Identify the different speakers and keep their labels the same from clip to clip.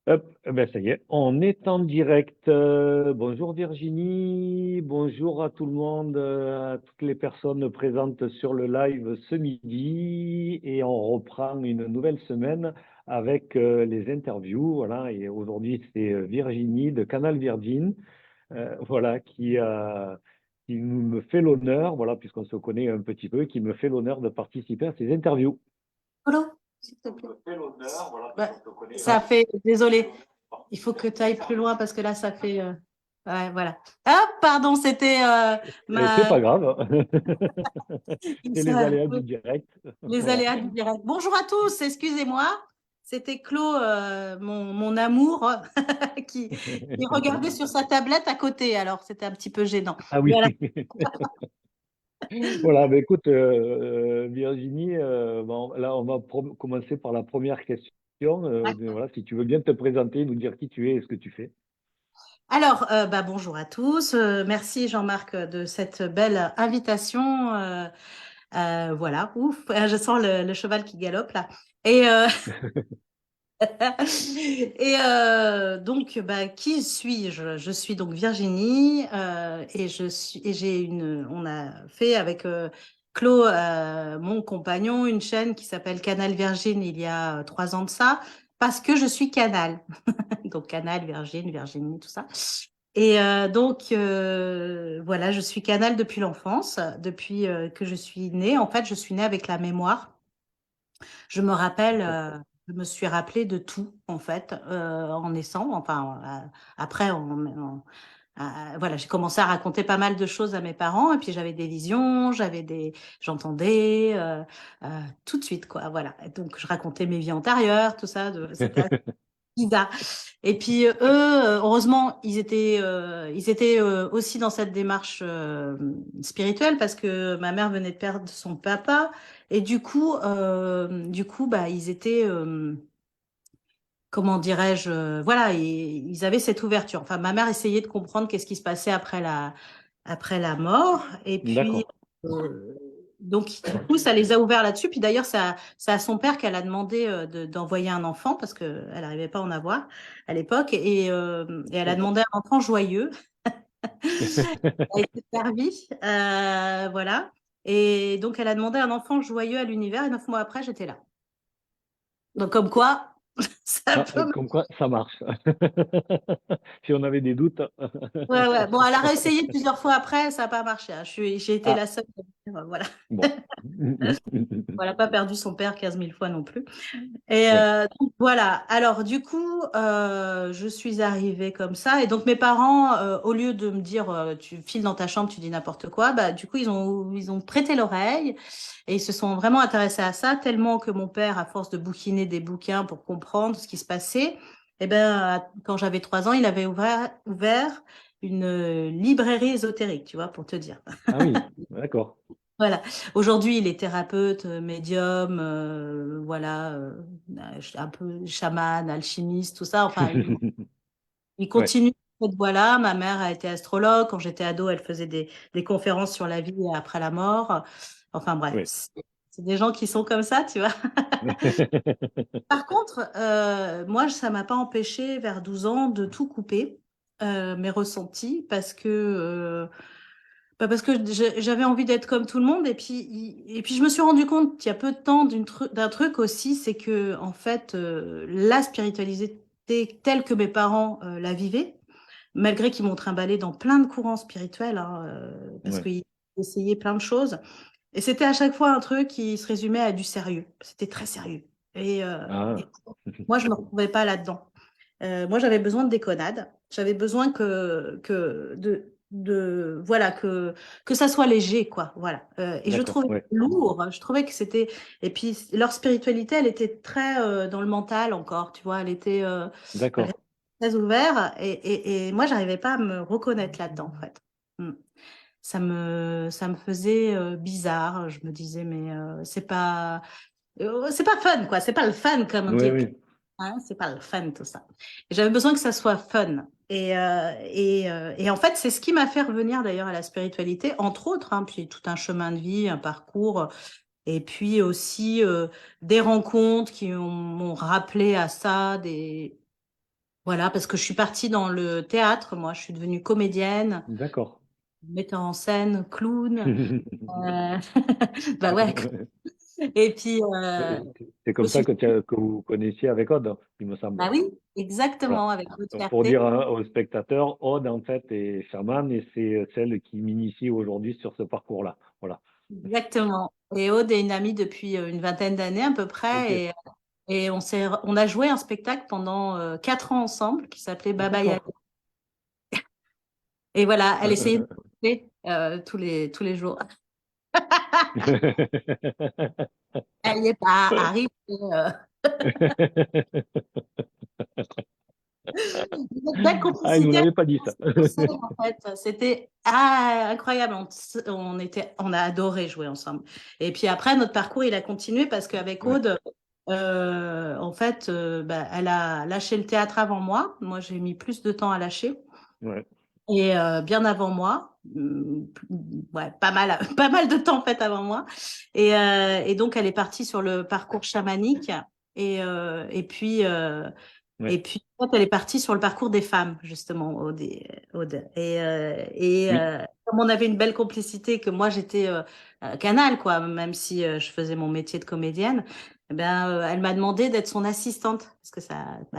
Speaker 1: Hop, eh ben ça y est, on est en direct. Bonjour Virginie, bonjour à tout le monde, à toutes les personnes présentes sur le live ce midi. Et on reprend une nouvelle semaine avec les interviews. Voilà, et aujourd'hui c'est Virginie de Canal Virgin, voilà, qui me fait l'honneur, voilà, puisqu'on se connaît un petit peu, qui me fait l'honneur de participer à ces interviews.
Speaker 2: Polo, s'il te plaît. Ouais, ça
Speaker 1: Ah,
Speaker 2: fait, désolé, il faut que tu ailles plus loin parce que là, ça fait. Ouais, voilà. Ah, pardon, c'était
Speaker 1: et c'est
Speaker 2: ma.
Speaker 1: pas grave, c'est les
Speaker 2: ça-
Speaker 1: aléas du direct.
Speaker 2: les
Speaker 1: Voilà.
Speaker 2: aléas du direct. Bonjour à tous, excusez-moi. C'était Claude, mon amour, qui regardait sur sa tablette à côté. Alors, c'était un petit peu gênant.
Speaker 1: Ah oui.
Speaker 2: Voilà.
Speaker 1: Voilà, ben écoute, Virginie, bon, là, on va commencer par la première question. Voilà, si tu veux bien te présenter, nous dire qui tu es et ce que tu fais.
Speaker 2: Alors, bah, bonjour à tous. Merci Jean-Marc de cette belle invitation. Voilà, ouf, je sens le cheval qui galope là. Et, donc, bah, qui suis-je? Je suis donc Virginie et on a fait avec Claude, mon compagnon, une chaîne qui s'appelle Canal Virgin il y a 3 ans de ça, parce que je suis Canal. Donc Canal, Virgin, Virginie, tout ça. Et donc, voilà, je suis Canal depuis l'enfance, depuis que je suis née. En fait, je suis née avec la mémoire. Je me rappelle,
Speaker 1: D'accord.
Speaker 2: je me suis rappelée de tout, en fait, en naissant. Enfin, après, voilà, j'ai commencé à raconter pas mal de choses à mes parents. Et puis, j'avais des visions, j'entendais tout de suite, quoi. Voilà. Et donc, je racontais mes vies antérieures, tout ça. C'était bizarre. Et puis eux, heureusement, ils étaient aussi dans cette démarche spirituelle parce que ma mère venait de perdre son papa et du coup, bah, ils étaient, comment dirais-je, voilà, ils avaient cette ouverture. Enfin, ma mère essayait de comprendre qu'est-ce qui se passait après la mort. Et puis,
Speaker 1: D'accord.
Speaker 2: euh, donc, du coup, ça les a ouverts là-dessus. Puis d'ailleurs, c'est à son père qu'elle a demandé d'envoyer un enfant parce qu'elle n'arrivait pas à en avoir à l'époque. Et elle a
Speaker 1: D'accord.
Speaker 2: demandé un enfant joyeux. Elle a été servie. Voilà. Et donc, elle a demandé un enfant joyeux à l'univers. Et 9 mois après, j'étais là. Donc, comme quoi, ça
Speaker 1: Ah,
Speaker 2: peut.
Speaker 1: comme quoi, ça marche. Si on avait des doutes.
Speaker 2: Ouais, ouais. Bon, elle a réessayé plusieurs fois après, ça n'a pas marché, hein. J'ai été
Speaker 1: Ah,
Speaker 2: la seule. Voilà.
Speaker 1: bon.
Speaker 2: Elle n'a pas perdu son père 15 000 fois non plus. Et
Speaker 1: Ouais.
Speaker 2: donc, voilà. Alors, du coup, je suis arrivée comme ça. Et donc, mes parents, au lieu de me dire, tu files dans ta chambre, tu dis n'importe quoi, bah, du coup, ils ont prêté l'oreille et ils se sont vraiment intéressés à ça, tellement que mon père, à force de bouquiner des bouquins pour comprendre ce qui se passait, eh ben, quand j'avais 3 ans, il avait ouvert une librairie ésotérique, tu vois, pour te dire.
Speaker 1: Ah oui, d'accord.
Speaker 2: Voilà. Aujourd'hui, il est thérapeute, médium, voilà, un peu chaman, alchimiste, tout ça. Enfin, il
Speaker 1: Ouais.
Speaker 2: continue cette voie-là. Ma mère a été astrologue. Quand j'étais ado, elle faisait des conférences sur la vie après la mort. Enfin bref,
Speaker 1: Ouais.
Speaker 2: c'est des gens qui sont comme ça, tu vois. Par contre, moi, ça m'a pas empêché vers 12 ans de tout couper, mes ressentis, parce que j'avais envie d'être comme tout le monde. Et puis je me suis rendu compte il y a peu de temps d'un truc aussi, c'est que en fait, la spiritualité telle que mes parents la vivaient, malgré qu'ils m'ont trimballé dans plein de courants spirituels, hein, parce
Speaker 1: Ouais.
Speaker 2: qu'ils essayaient plein de choses. Et c'était à chaque fois un truc qui se résumait à du sérieux. C'était très sérieux. Et
Speaker 1: Ah.
Speaker 2: moi, je ne me retrouvais pas là-dedans. Moi, j'avais besoin de déconnade. J'avais besoin voilà, que ça soit léger, quoi. Voilà. Et je
Speaker 1: D'accord.
Speaker 2: trouvais
Speaker 1: Ouais.
Speaker 2: lourd. Je trouvais que c'était. Et puis, leur spiritualité, elle était très dans le mental encore, tu vois. Elle
Speaker 1: D'accord.
Speaker 2: restait très ouverte. Et moi, j'arrivais pas à me reconnaître là-dedans, en fait. Mm. Ça me faisait bizarre. Je me disais, mais c'est pas fun, quoi. C'est pas le fun, comme on
Speaker 1: Oui,
Speaker 2: dit.
Speaker 1: oui.
Speaker 2: Hein, c'est pas le fun, tout ça. Et j'avais besoin que ça soit fun. Et en fait, c'est ce qui m'a fait revenir d'ailleurs à la spiritualité, entre autres, hein, puis tout un chemin de vie, un parcours, et puis aussi des rencontres qui m'ont rappelé à ça, Voilà, parce que je suis partie dans le théâtre, moi, je suis devenue comédienne,
Speaker 1: D'accord.
Speaker 2: metteur en scène, clown. euh, Bah ouais. Et puis,
Speaker 1: C'est
Speaker 2: je me
Speaker 1: comme ça
Speaker 2: suis...
Speaker 1: que vous connaissiez avec Aude, il me semble.
Speaker 2: Bah oui,
Speaker 1: Voilà.
Speaker 2: exactement, avec votre
Speaker 1: Donc, pour
Speaker 2: fierté.
Speaker 1: dire aux spectateurs, Aude, en fait, est chamane et c'est celle qui m'initie aujourd'hui sur ce parcours-là. Voilà.
Speaker 2: Exactement. Et Aude est une amie depuis une vingtaine d'années à peu
Speaker 1: Ok.
Speaker 2: près. Et on a joué un spectacle pendant 4 ans ensemble qui s'appelait Baba Yaga.
Speaker 1: D'accord.
Speaker 2: Et voilà, elle essayait de me tromper, tous les jours. Elle n'y est pas arrivée. euh. Une belle
Speaker 1: Ah, il ne vous
Speaker 2: complicité
Speaker 1: avait pas dit ça.
Speaker 2: sur scène, en fait. C'était incroyable. On a adoré jouer ensemble. Et puis après, notre parcours, il a continué parce qu'avec
Speaker 1: Ouais,
Speaker 2: Aude, en fait, bah, elle a lâché le théâtre avant moi. Moi, j'ai mis plus de temps à lâcher.
Speaker 1: ouais.
Speaker 2: Et bien avant moi, ouais, pas mal, pas mal de temps en fait avant moi. Et donc elle est partie sur le parcours chamanique. Et, euh, et puis, euh,
Speaker 1: Ouais.
Speaker 2: en fait, elle est partie sur le parcours des femmes justement, Aude.
Speaker 1: Oui.
Speaker 2: Comme on avait une belle complicité, que moi j'étais canal quoi, même si je faisais mon métier de comédienne. Eh ben, elle m'a demandé d'être son assistante parce que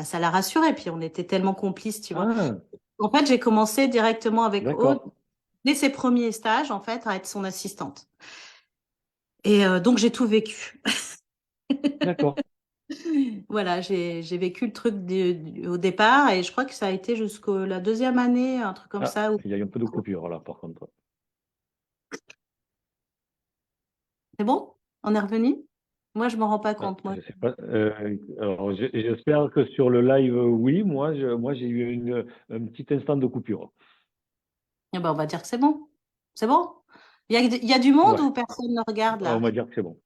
Speaker 2: ça l'a rassurée. Puis on était tellement complices, tu vois.
Speaker 1: Ah,
Speaker 2: En fait, j'ai commencé directement avec Aude,
Speaker 1: d'accord.
Speaker 2: dès ses premiers stages, en fait, à être son assistante. Et donc, j'ai tout vécu.
Speaker 1: D'accord.
Speaker 2: Voilà, j'ai vécu le truc au départ et je crois que ça a été jusqu'à la deuxième année, un truc comme
Speaker 1: Ah,
Speaker 2: ça.
Speaker 1: il y a eu un peu de coupure là, par contre.
Speaker 2: C'est bon? On est revenu? Moi, je m'en rends pas
Speaker 1: Ah,
Speaker 2: compte. Moi,
Speaker 1: je sais pas. Alors, j'espère que sur le live, oui. Moi, j'ai eu un petit instant de coupure.
Speaker 2: eh ben, on va dire que c'est bon. C'est bon? Il y a du monde
Speaker 1: Ouais.
Speaker 2: ou personne ne regarde
Speaker 1: On
Speaker 2: là?
Speaker 1: va dire que c'est bon.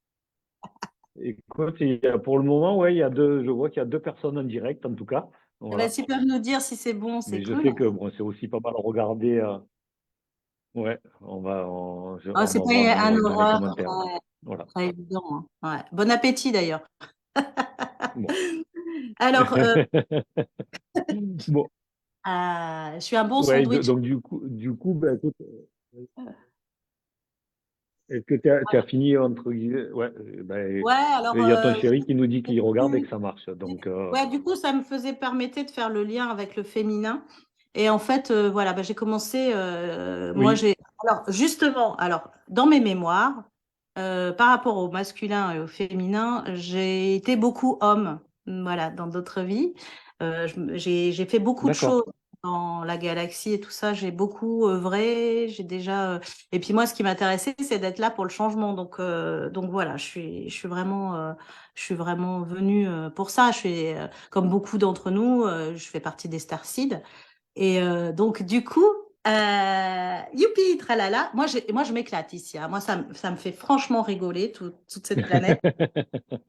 Speaker 1: Écoute, pour le moment, ouais, je vois qu'il y a deux personnes en direct, en tout cas.
Speaker 2: Eh ben,
Speaker 1: Voilà.
Speaker 2: s'ils peuvent nous dire si c'est bon, c'est
Speaker 1: Mais je
Speaker 2: cool.
Speaker 1: sais que bon, c'est aussi pas mal regardé. Ouais,
Speaker 2: Oh,
Speaker 1: on
Speaker 2: c'est
Speaker 1: va
Speaker 2: pas
Speaker 1: voir
Speaker 2: un
Speaker 1: dans les
Speaker 2: horreur,
Speaker 1: commentaires. Voilà.
Speaker 2: pas évident, hein. Ouais. Bon appétit d'ailleurs.
Speaker 1: Bon.
Speaker 2: Alors,
Speaker 1: Bon.
Speaker 2: je suis un bon
Speaker 1: Ouais,
Speaker 2: sandwich.
Speaker 1: donc du coup, ben, écoute, est-ce que tu as fini entre guillemets? Ouais, ben,
Speaker 2: Ouais, alors,
Speaker 1: il y a ton chéri qui nous dit qu'il regarde et que ça marche. Donc,
Speaker 2: ouais, du coup, ça me permettait de faire le lien avec le féminin. Et en fait, voilà, bah, j'ai commencé, moi,
Speaker 1: oui,
Speaker 2: alors, justement, alors, dans mes mémoires, par rapport au masculin et au féminin, j'ai été beaucoup homme, voilà, dans d'autres vies. J'ai fait beaucoup de
Speaker 1: d'accord.
Speaker 2: choses dans la galaxie et tout ça. J'ai beaucoup œuvré. Et puis moi, ce qui m'intéressait, c'est d'être là pour le changement. Donc voilà, je suis vraiment venue pour ça. Comme beaucoup d'entre nous, je fais partie des Starseeds. Et donc, du coup, youpi, tralala. Moi, je m'éclate ici, hein. Moi, ça me fait franchement rigoler, toute cette planète.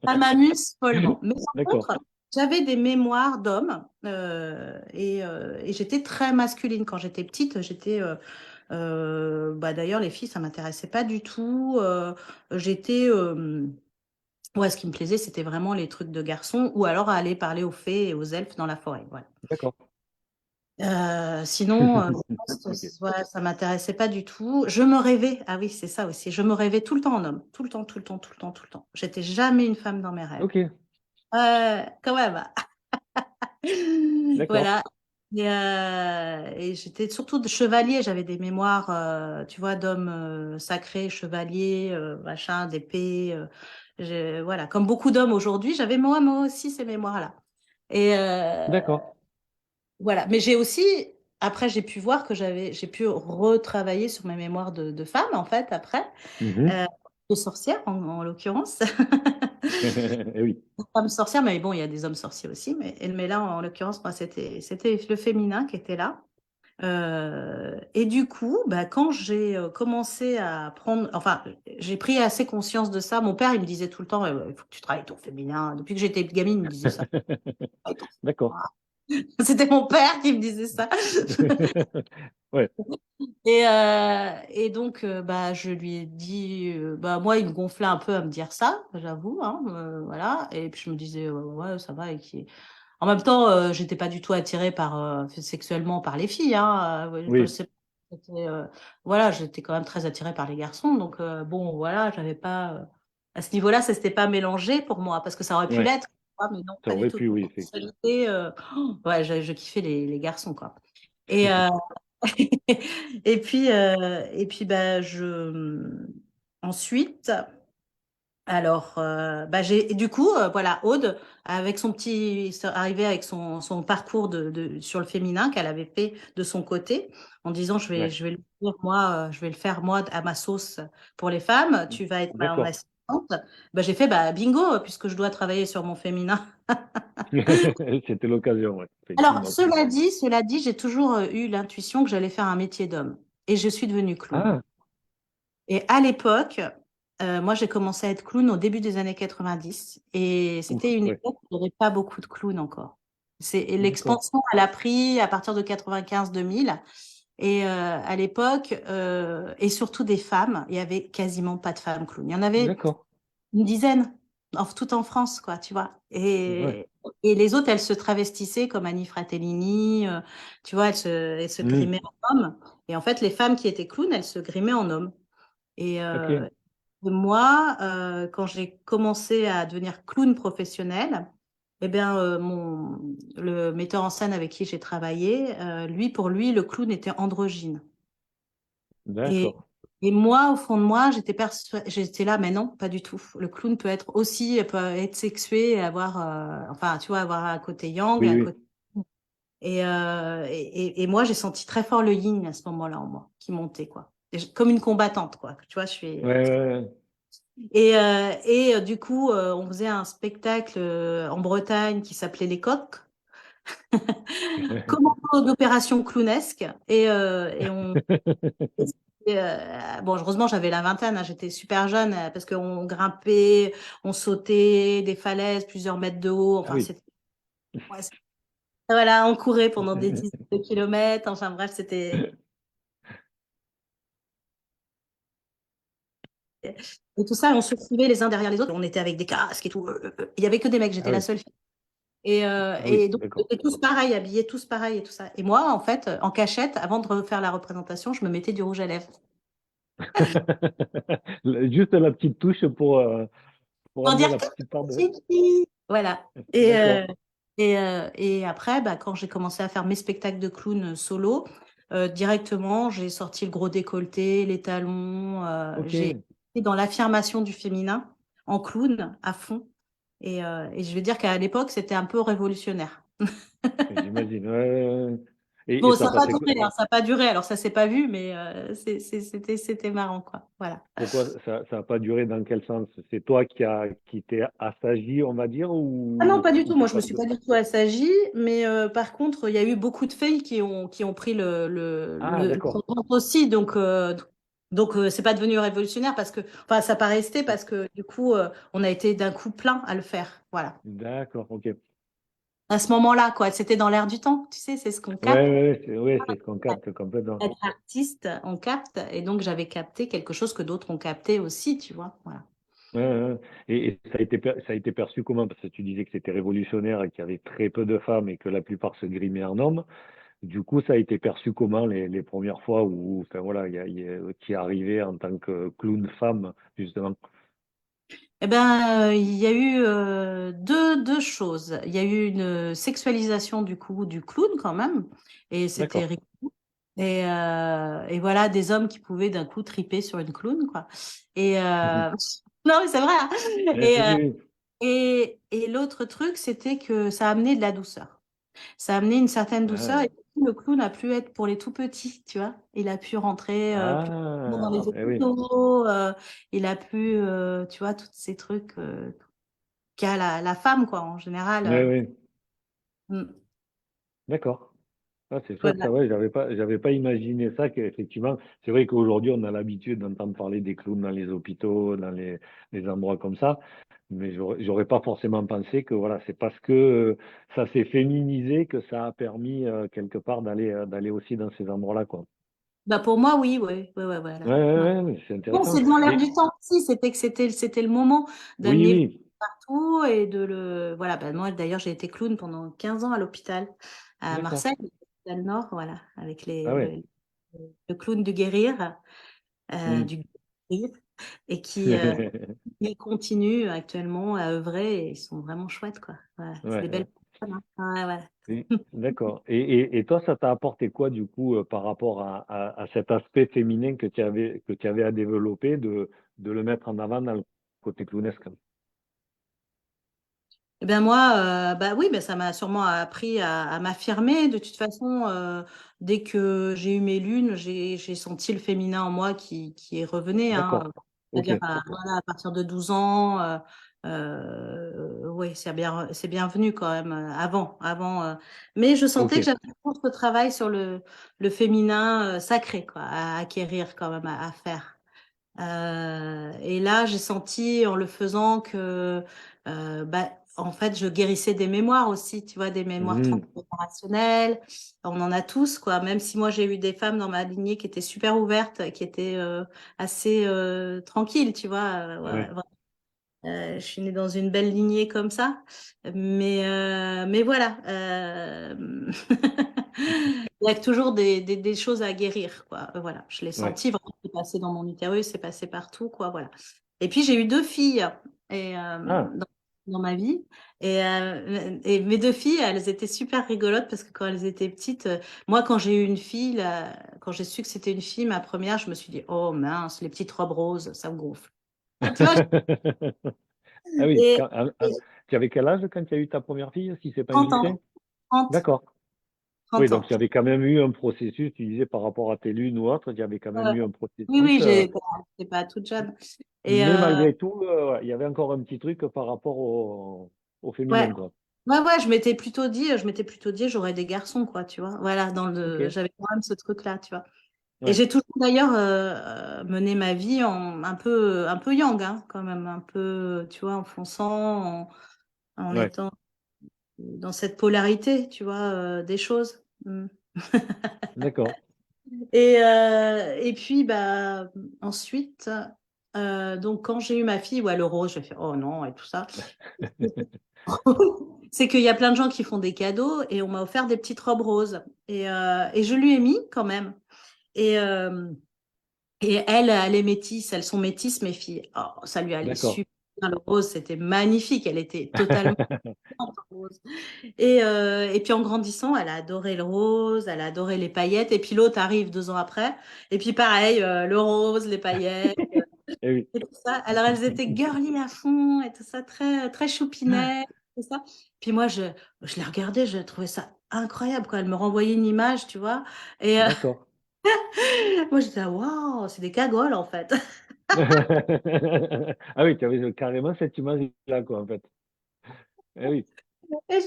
Speaker 2: Ça m'amuse follement. Mais par
Speaker 1: D'accord.
Speaker 2: contre, j'avais des mémoires d'hommes et j'étais très masculine. Quand j'étais petite, bah, d'ailleurs, les filles, ça m'intéressait pas du tout. J'étais. Ouais, ce qui me plaisait, c'était vraiment les trucs de garçons ou alors aller parler aux fées et aux elfes dans la forêt. Voilà.
Speaker 1: D'accord.
Speaker 2: Sinon,
Speaker 1: Ok.
Speaker 2: ouais, ça m'intéressait pas du tout. Je me rêvais, ah oui, c'est ça aussi. Je me rêvais tout le temps en homme, tout le temps, tout le temps, tout le temps, tout le temps. J'étais jamais une femme dans mes rêves.
Speaker 1: Ok.
Speaker 2: Quand même.
Speaker 1: D'accord.
Speaker 2: Voilà. Et j'étais surtout de chevalier. J'avais des mémoires, tu vois, d'hommes sacrés, chevaliers, machin, d'épée. Voilà, comme beaucoup d'hommes aujourd'hui, j'avais moi aussi ces mémoires-là. Et
Speaker 1: D'accord.
Speaker 2: voilà. Mais j'ai aussi, après, j'ai pu voir que j'ai pu retravailler sur mes mémoires de femme, en fait, après,
Speaker 1: Mhm.
Speaker 2: euh, de sorcière, en l'occurrence.
Speaker 1: Eh oui.
Speaker 2: Femme sorcière, mais bon, il y a des hommes sorciers aussi. Mais là, en l'occurrence, moi, c'était le féminin qui était là. Et du coup, bah, quand j'ai commencé à prendre, enfin, j'ai pris assez conscience de ça. Mon père, il me disait tout le temps, il faut que tu travailles ton féminin. Depuis que j'étais gamine, il me disait ça. Travaille ton
Speaker 1: D'accord.
Speaker 2: féminin. C'était mon père qui me disait ça.
Speaker 1: Ouais,
Speaker 2: Et donc, bah, je lui ai dit, bah, moi, il me gonflait un peu à me dire ça, j'avoue, hein, voilà. Et puis, je me disais, ouais, ça va. En même temps, j'étais pas du tout attirée sexuellement par les filles, hein. Je
Speaker 1: Oui,
Speaker 2: sais pas, voilà, j'étais quand même très attirée par les garçons. Donc, bon, voilà, j'avais pas. À ce niveau-là, ça s'était pas mélangé pour moi, parce que ça aurait pu
Speaker 1: ouais,
Speaker 2: l'être, quoi, mais non,
Speaker 1: ça
Speaker 2: pas du
Speaker 1: aurait
Speaker 2: tout.
Speaker 1: pu, oui,
Speaker 2: En
Speaker 1: effectivement.
Speaker 2: sexualité, ouais, je kiffais les garçons, quoi. Et, et puis bah, ensuite. Alors, bah du coup, voilà, Aude, avec arrivée avec son parcours sur le féminin qu'elle avait fait de son côté, en disant,
Speaker 1: Ouais,
Speaker 2: je vais le faire moi, je vais le faire moi à ma sauce pour les femmes, tu vas être mon
Speaker 1: d'accord.
Speaker 2: assistante. Bah, j'ai fait, bah, bingo, puisque je dois travailler sur mon féminin.
Speaker 1: C'était l'occasion, ouais,
Speaker 2: Alors,
Speaker 1: effectivement.
Speaker 2: cela dit, j'ai toujours eu l'intuition que j'allais faire un métier d'homme. Et je suis devenue clown.
Speaker 1: Ah,
Speaker 2: Et à l'époque, moi, j'ai commencé à être clown au début des années 90 et
Speaker 1: ouf,
Speaker 2: c'était une
Speaker 1: ouais,
Speaker 2: époque où il n'y avait pas beaucoup de clowns encore.
Speaker 1: d'accord.
Speaker 2: L'expansion, elle a pris à partir de 95-2000 et à l'époque, et surtout des femmes, il y avait quasiment pas de femmes clowns. Il y en avait
Speaker 1: D'accord.
Speaker 2: une dizaine, tout en France, quoi, tu vois.
Speaker 1: Ouais.
Speaker 2: Et les autres, elles se travestissaient comme Annie Fratellini, tu vois, elles se
Speaker 1: Hmm,
Speaker 2: grimaient en homme. Et en fait, les femmes qui étaient clowns, elles se grimaient en homme. Et
Speaker 1: ok.
Speaker 2: moi, quand j'ai commencé à devenir clown professionnel, eh bien, le metteur en scène avec qui j'ai travaillé, pour lui, le clown était androgyne. Et,
Speaker 1: D'accord.
Speaker 2: et moi, au fond de moi, j'étais là, mais non, pas du tout. Le clown peut être sexué, et avoir, enfin, tu vois, avoir un côté yang,
Speaker 1: Oui,
Speaker 2: un
Speaker 1: oui.
Speaker 2: côté. Et moi, j'ai senti très fort le yin à ce moment-là en moi, qui montait, quoi. Comme une combattante, quoi. Tu vois, je suis.
Speaker 1: Ouais, ouais,
Speaker 2: Du coup, on faisait un spectacle en Bretagne qui s'appelait Les Coqs,
Speaker 1: ouais.
Speaker 2: commando d'opération clownesque. Bon, heureusement, j'avais la vingtaine, hein, j'étais super jeune parce qu'on grimpait, on sautait des falaises plusieurs mètres de haut.
Speaker 1: Ah
Speaker 2: Enfin,
Speaker 1: oui.
Speaker 2: ouais, voilà, on courait pendant des dizaines de kilomètres. Enfin, bref, c'était. Et tout ça, on se suivait les uns derrière les autres. On était avec des casques et tout. Il y avait que des mecs,
Speaker 1: Ah
Speaker 2: j'étais la
Speaker 1: oui.
Speaker 2: seule fille. Et, euh,
Speaker 1: Ah oui,
Speaker 2: et donc, on
Speaker 1: d'accord.
Speaker 2: était tous pareils, habillés tous pareils et tout ça. Et moi, en fait, en cachette, avant de refaire la représentation, je me mettais du rouge à lèvres.
Speaker 1: Juste la petite touche pour
Speaker 2: Pour
Speaker 1: amener
Speaker 2: dire
Speaker 1: la
Speaker 2: que
Speaker 1: petite part de.
Speaker 2: Kiki. Voilà.
Speaker 1: D'accord.
Speaker 2: Et après, bah, quand j'ai commencé à faire mes spectacles de clown solo, directement, j'ai sorti le gros décolleté, les talons.
Speaker 1: Ok.
Speaker 2: J'ai été dans l'affirmation du féminin en clown à fond. Et je vais dire qu'à l'époque, c'était un peu révolutionnaire.
Speaker 1: J'imagine. Ouais, ouais, ouais. Et
Speaker 2: Bon,
Speaker 1: ça
Speaker 2: ça n'a pas
Speaker 1: passait.
Speaker 2: duré, hein, ça n'a pas duré. Alors, ça s'est pas vu, mais c'était marrant, quoi. Voilà.
Speaker 1: Pourquoi ça a pas duré dans quel sens? C'est toi qui t'es assagi, on va dire,
Speaker 2: Ah non, pas du
Speaker 1: ou
Speaker 2: tout. Moi,
Speaker 1: c'est
Speaker 2: je me
Speaker 1: parce
Speaker 2: suis
Speaker 1: que.
Speaker 2: pas du tout assagie, mais par contre, il y a eu beaucoup de filles qui ont pris
Speaker 1: Ah,
Speaker 2: le
Speaker 1: d'accord.
Speaker 2: compte aussi. Donc, c'est pas devenu révolutionnaire parce que, enfin, ça pas resté parce que du coup, on a été d'un coup plein à le faire. Voilà.
Speaker 1: D'accord, ok.
Speaker 2: À ce moment-là, quoi, c'était dans l'air du temps. Tu sais, c'est ce qu'on
Speaker 1: Ouais,
Speaker 2: capte.
Speaker 1: c'est ce qu'on capte complètement.
Speaker 2: Être artiste, on capte. Et donc, j'avais capté quelque chose que d'autres ont capté aussi, tu vois. Voilà.
Speaker 1: Ouais, ouais, ouais. Et ça a été perçu comment? Parce que tu disais que c'était révolutionnaire et qu'il y avait très peu de femmes et que la plupart se grimaient en hommes. Du coup, ça a été perçu comment les premières fois où, enfin voilà, tu es arrivé en tant que clown femme, justement.
Speaker 2: Eh ben, il y a eu deux choses. Il y a eu une sexualisation du coup du clown quand même, et c'était
Speaker 1: D'accord.
Speaker 2: rigolo. Et voilà, des hommes qui pouvaient d'un coup triper sur une clown, quoi. Et non, mais c'est vrai, hein. Et, euh,
Speaker 1: Oui,
Speaker 2: et l'autre truc, c'était que ça a amené de la douceur. Ça a amené une certaine douceur,
Speaker 1: ah,
Speaker 2: et le clown a pu être pour les tout petits, tu vois. Il a pu rentrer plus dans les
Speaker 1: oui.
Speaker 2: hôpitaux, il a pu, tu vois, tous ces trucs qu'a la femme, quoi, en général.
Speaker 1: Oui, oui.
Speaker 2: Mm.
Speaker 1: D'accord. Ah, c'est chouette,
Speaker 2: Voilà.
Speaker 1: ça, ouais, j'avais pas imaginé ça, qu'effectivement, c'est vrai qu'aujourd'hui, on a l'habitude d'entendre parler des clowns dans les hôpitaux, dans les endroits comme ça, mais j'aurais pas forcément pensé que, voilà, c'est parce que ça s'est féminisé que ça a permis, quelque part, d'aller aussi dans ces endroits-là, quoi.
Speaker 2: Bah, pour moi, oui, ouais, ouais, ouais, voilà.
Speaker 1: Ouais,
Speaker 2: Ouais.
Speaker 1: ouais, ouais, mais c'est
Speaker 2: Bon,
Speaker 1: intéressant.
Speaker 2: c'est dans l'air
Speaker 1: Et
Speaker 2: du temps aussi, c'était le moment
Speaker 1: oui,
Speaker 2: d'amener
Speaker 1: oui.
Speaker 2: partout et voilà, ben moi d'ailleurs j'ai été clown pendant 15 ans à l'hôpital à
Speaker 1: D'accord.
Speaker 2: Marseille, l'hôpital Nord, voilà, avec
Speaker 1: Ah ouais.
Speaker 2: le clown du guérir,
Speaker 1: Hmm.
Speaker 2: du guérir, et qui continue actuellement à œuvrer et ils sont vraiment chouettes, quoi. Voilà, c'est
Speaker 1: Ouais,
Speaker 2: des belles
Speaker 1: ouais.
Speaker 2: personnes, hein. Ouais, ouais.
Speaker 1: D'accord. Et toi, ça t'a apporté quoi, du coup, par rapport à cet aspect féminin que tu avais à développer, de le mettre en avant dans le côté clownesque?
Speaker 2: Eh bien moi, bah oui, ça m'a sûrement appris à m'affirmer. De toute façon, dès que j'ai eu mes lunes, j'ai senti le féminin en moi qui est revenu, hein.
Speaker 1: D'accord. Ok.
Speaker 2: C'est-à-dire voilà, à partir de 12 ans, oui, c'est bienvenu quand même. Avant. Mais je sentais que
Speaker 1: Ok.
Speaker 2: j'avais toujours ce travail sur le féminin sacré, quoi, à acquérir quand même, à faire. Et là, j'ai senti en le faisant que, en fait, je guérissais des mémoires aussi, tu vois, des mémoires
Speaker 1: Mhm.
Speaker 2: transgénérationnelles. On en a tous, quoi. Même si moi, j'ai eu des femmes dans ma lignée qui étaient super ouvertes, qui étaient assez tranquilles, tu vois. Ouais, ouais,
Speaker 1: Ouais.
Speaker 2: ouais. Je suis née dans une belle lignée comme ça. Mais voilà. Il y a toujours des choses à guérir, quoi. Voilà, je l'ai
Speaker 1: Ouais.
Speaker 2: senti vraiment, c'est passé dans mon utérus, c'est passé partout, quoi. Voilà. Et puis j'ai eu deux filles et,
Speaker 1: Ah,
Speaker 2: dans ma vie. Et mes deux filles, elles étaient super rigolotes parce que quand elles étaient petites, moi, quand j'ai eu une fille, là, quand j'ai su que c'était une fille, ma première, je me suis dit, oh mince, les petites robes roses, ça me gonfle. Ah, tu vois,
Speaker 1: ah oui.
Speaker 2: et, et
Speaker 1: Tu avais quel âge quand tu as eu ta première fille, si c'est pas
Speaker 2: 30 ans,
Speaker 1: indiscret?
Speaker 2: 30,
Speaker 1: D'accord. Oui,
Speaker 2: 30
Speaker 1: donc
Speaker 2: ans.
Speaker 1: il y avait quand même eu un processus, tu disais par rapport à tes lunes ou autre, il y avait quand même
Speaker 2: Ouais.
Speaker 1: eu un
Speaker 2: Oui,
Speaker 1: processus.
Speaker 2: oui, j'étais pas toute jeune. Et
Speaker 1: Mais malgré tout, ouais, il y avait encore un petit truc par rapport au
Speaker 2: ouais,
Speaker 1: féminin, quoi.
Speaker 2: ouais, je m'étais plutôt dit, j'aurais des garçons, quoi, tu vois. Voilà,
Speaker 1: Ok.
Speaker 2: j'avais quand même ce truc-là, tu vois. Et
Speaker 1: Ouais.
Speaker 2: j'ai toujours d'ailleurs mené ma vie un peu yang, hein, quand même, un peu, tu vois, en fonçant, en
Speaker 1: Ouais.
Speaker 2: étant dans cette polarité, tu vois, des choses. Mm.
Speaker 1: D'accord.
Speaker 2: Et puis, bah, ensuite, donc quand j'ai eu ma fille, ouais, le rose, j'ai fait, oh non, et tout ça. C'est qu'il y a plein de gens qui font des cadeaux et on m'a offert des petites robes roses. Et je lui ai mis quand même. Et, euh, et elle est métisse, elles sont métisses, mes filles. Oh, ça lui allait
Speaker 1: D'accord.
Speaker 2: super bien, le rose, c'était magnifique. Elle était totalement rose. Et puis en grandissant, elle a adoré le rose, elle a adoré les paillettes. Et puis l'autre arrive 2 ans après. Et puis pareil, le rose, les paillettes
Speaker 1: Eh oui.
Speaker 2: et tout ça. Alors elles étaient girly à fond et tout ça, très, très choupinet, tout ça. Puis moi, je les regardais, je trouvais ça incroyable, quoi. Elle me renvoyait une image, tu vois. Et
Speaker 1: D'accord.
Speaker 2: moi, j'étais là, waouh, c'est des cagoles, en fait.
Speaker 1: Ah oui, tu avais carrément cette image-là, quoi, en fait. Eh oui.
Speaker 2: Et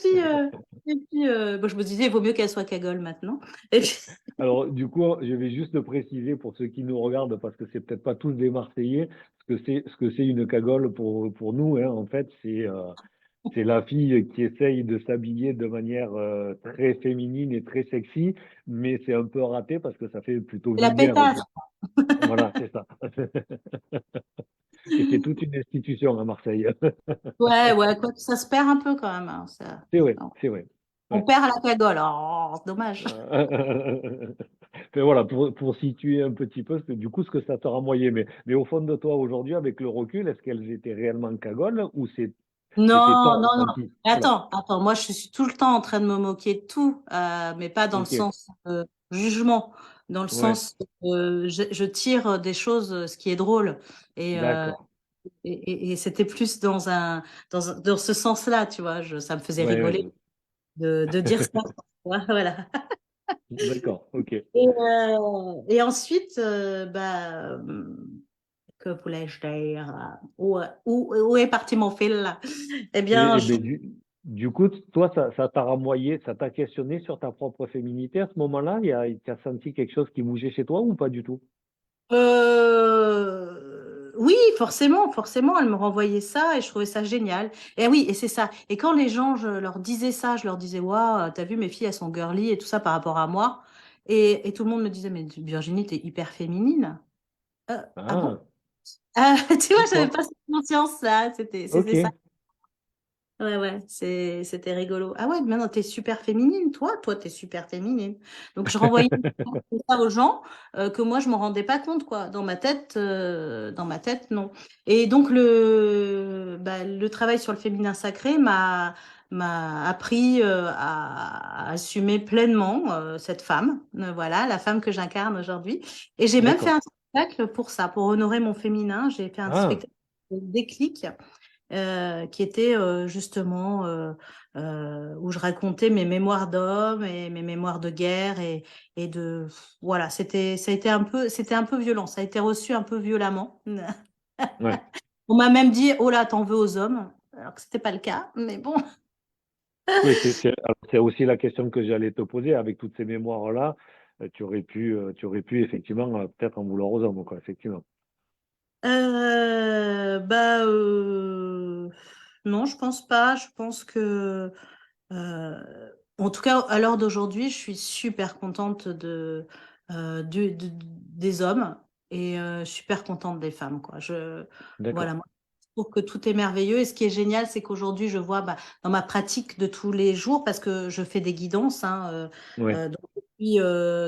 Speaker 2: puis, bon, je me disais, il vaut mieux qu'elle soit cagole maintenant. Et puis,
Speaker 1: Alors, du coup, je vais juste le préciser pour ceux qui nous regardent, parce que c'est peut-être pas tous des Marseillais, ce que c'est une cagole pour nous, hein, en fait, c'est la fille qui essaye de s'habiller de manière très féminine et très sexy, mais c'est un peu raté parce que ça fait plutôt
Speaker 2: c'est la
Speaker 1: vulgaire,
Speaker 2: pétasse.
Speaker 1: quoi. Voilà, c'est ça. Et c'est toute une institution à Marseille.
Speaker 2: Ouais, ouais, quoi que ça se perd un peu quand même, hein,
Speaker 1: C'est vrai, c'est vrai.
Speaker 2: on
Speaker 1: Ouais.
Speaker 2: perd la cagole. Oh, c'est dommage.
Speaker 1: Mais voilà, pour situer un petit peu, du coup, ce que ça te renvoyait. Mais au fond de toi, aujourd'hui, avec le recul, est-ce qu'elles étaient réellement cagoles ou c'était
Speaker 2: Non,
Speaker 1: ton
Speaker 2: non, non.
Speaker 1: ressenti?
Speaker 2: Mais
Speaker 1: Voilà.
Speaker 2: attends, moi je suis tout le temps en train de me moquer de tout, mais pas dans le
Speaker 1: Ok.
Speaker 2: sens jugement, dans le
Speaker 1: Ouais.
Speaker 2: sens je tire des choses, ce qui est drôle. Et, euh,
Speaker 1: D'accord.
Speaker 2: et c'était plus dans ce sens-là, tu vois. Ça me faisait
Speaker 1: Ouais,
Speaker 2: rigoler
Speaker 1: ouais.
Speaker 2: de dire ça. Voilà.
Speaker 1: D'accord. Ok.
Speaker 2: Et ensuite, que voulais-je dire? Où est parti mon fil là? Eh bien,
Speaker 1: Et ben, du coup, toi, ça t'a renvoyé, ça t'a questionné sur ta propre féminité à ce moment-là? Tu as senti quelque chose qui bougeait chez toi ou pas du tout?
Speaker 2: oui, forcément, forcément, elle me renvoyait ça et je trouvais ça génial. Et oui, et c'est ça. Et quand les gens, je leur disais ça, je leur disais, waouh, t'as vu, mes filles, elles sont girly et tout ça par rapport à moi. Et tout le monde me disait, mais Virginie, t'es hyper féminine. Ah bon?
Speaker 1: Ah,
Speaker 2: Tu vois, j'avais
Speaker 1: d'accord.
Speaker 2: pas cette conscience-là. C'était
Speaker 1: Ok.
Speaker 2: ça. Ouais, c'était rigolo. Ah ouais, maintenant t'es super féminine, toi t'es super féminine. Donc je renvoyais ça aux gens que moi je m'en rendais pas compte quoi. Dans ma tête non. Et donc le travail sur le féminin sacré m'a appris à assumer pleinement cette femme, voilà, la femme que j'incarne aujourd'hui. Et j'ai même fait
Speaker 1: D'accord.
Speaker 2: un spectacle pour ça, pour honorer mon féminin. J'ai fait un
Speaker 1: Ah,
Speaker 2: spectacle de déclic qui était justement où je racontais mes mémoires d'homme et mes mémoires de guerre et de voilà, c'était un peu violent, ça a été reçu un peu violemment.
Speaker 1: ouais.
Speaker 2: On m'a même dit oh là, t'en veux aux hommes, alors que c'était pas le cas, mais bon.
Speaker 1: Oui, alors, c'est aussi la question que j'allais te poser. Avec toutes ces mémoires-là, tu aurais pu effectivement peut-être en vouloir aux hommes, quoi, effectivement.
Speaker 2: Bah non, je pense pas. Je pense que en tout cas, à l'heure d'aujourd'hui, je suis super contente des hommes et super contente des femmes, quoi.
Speaker 1: D'accord.
Speaker 2: Voilà, moi, je trouve que tout est merveilleux. Et ce qui est génial, c'est qu'aujourd'hui, je vois bah, dans ma pratique de tous les jours, parce que je fais des guidances, hein,
Speaker 1: Ouais.
Speaker 2: donc depuis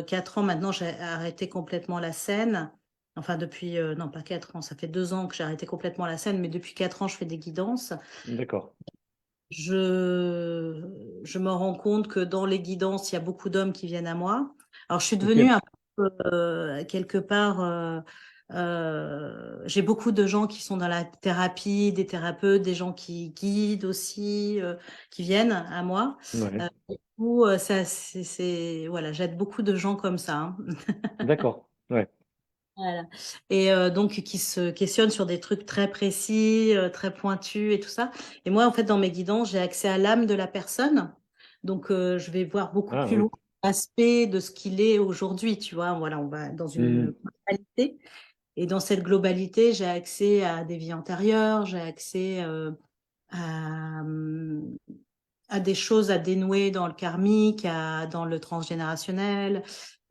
Speaker 2: 4 ans maintenant, j'ai arrêté complètement la scène. Enfin, depuis, non, pas 4 ans, ça fait 2 ans que j'ai arrêté complètement la scène, mais depuis 4 ans, je fais des guidances.
Speaker 1: D'accord.
Speaker 2: Je me rends compte que dans les guidances, il y a beaucoup d'hommes qui viennent à moi. Alors, je suis
Speaker 1: Ok.
Speaker 2: devenue un peu, quelque part, j'ai beaucoup de gens qui sont dans la thérapie, des thérapeutes, des gens qui guident aussi, qui viennent à moi.
Speaker 1: Ouais.
Speaker 2: Du coup, voilà, j'aide beaucoup de gens comme ça, hein.
Speaker 1: D'accord. Ouais.
Speaker 2: Voilà. Et donc, qui se questionnent sur des trucs très précis, très pointus et tout ça. Et moi, en fait, dans mes guidances, j'ai accès à l'âme de la personne. Donc, je vais voir beaucoup
Speaker 1: Ah
Speaker 2: plus
Speaker 1: oui.
Speaker 2: loin l'aspect de ce qu'il est aujourd'hui. Tu vois, voilà, on va dans une
Speaker 1: Mhm.
Speaker 2: globalité. Et dans cette globalité, j'ai accès à des vies antérieures, j'ai accès à des choses à dénouer dans le karmique, dans le transgénérationnel.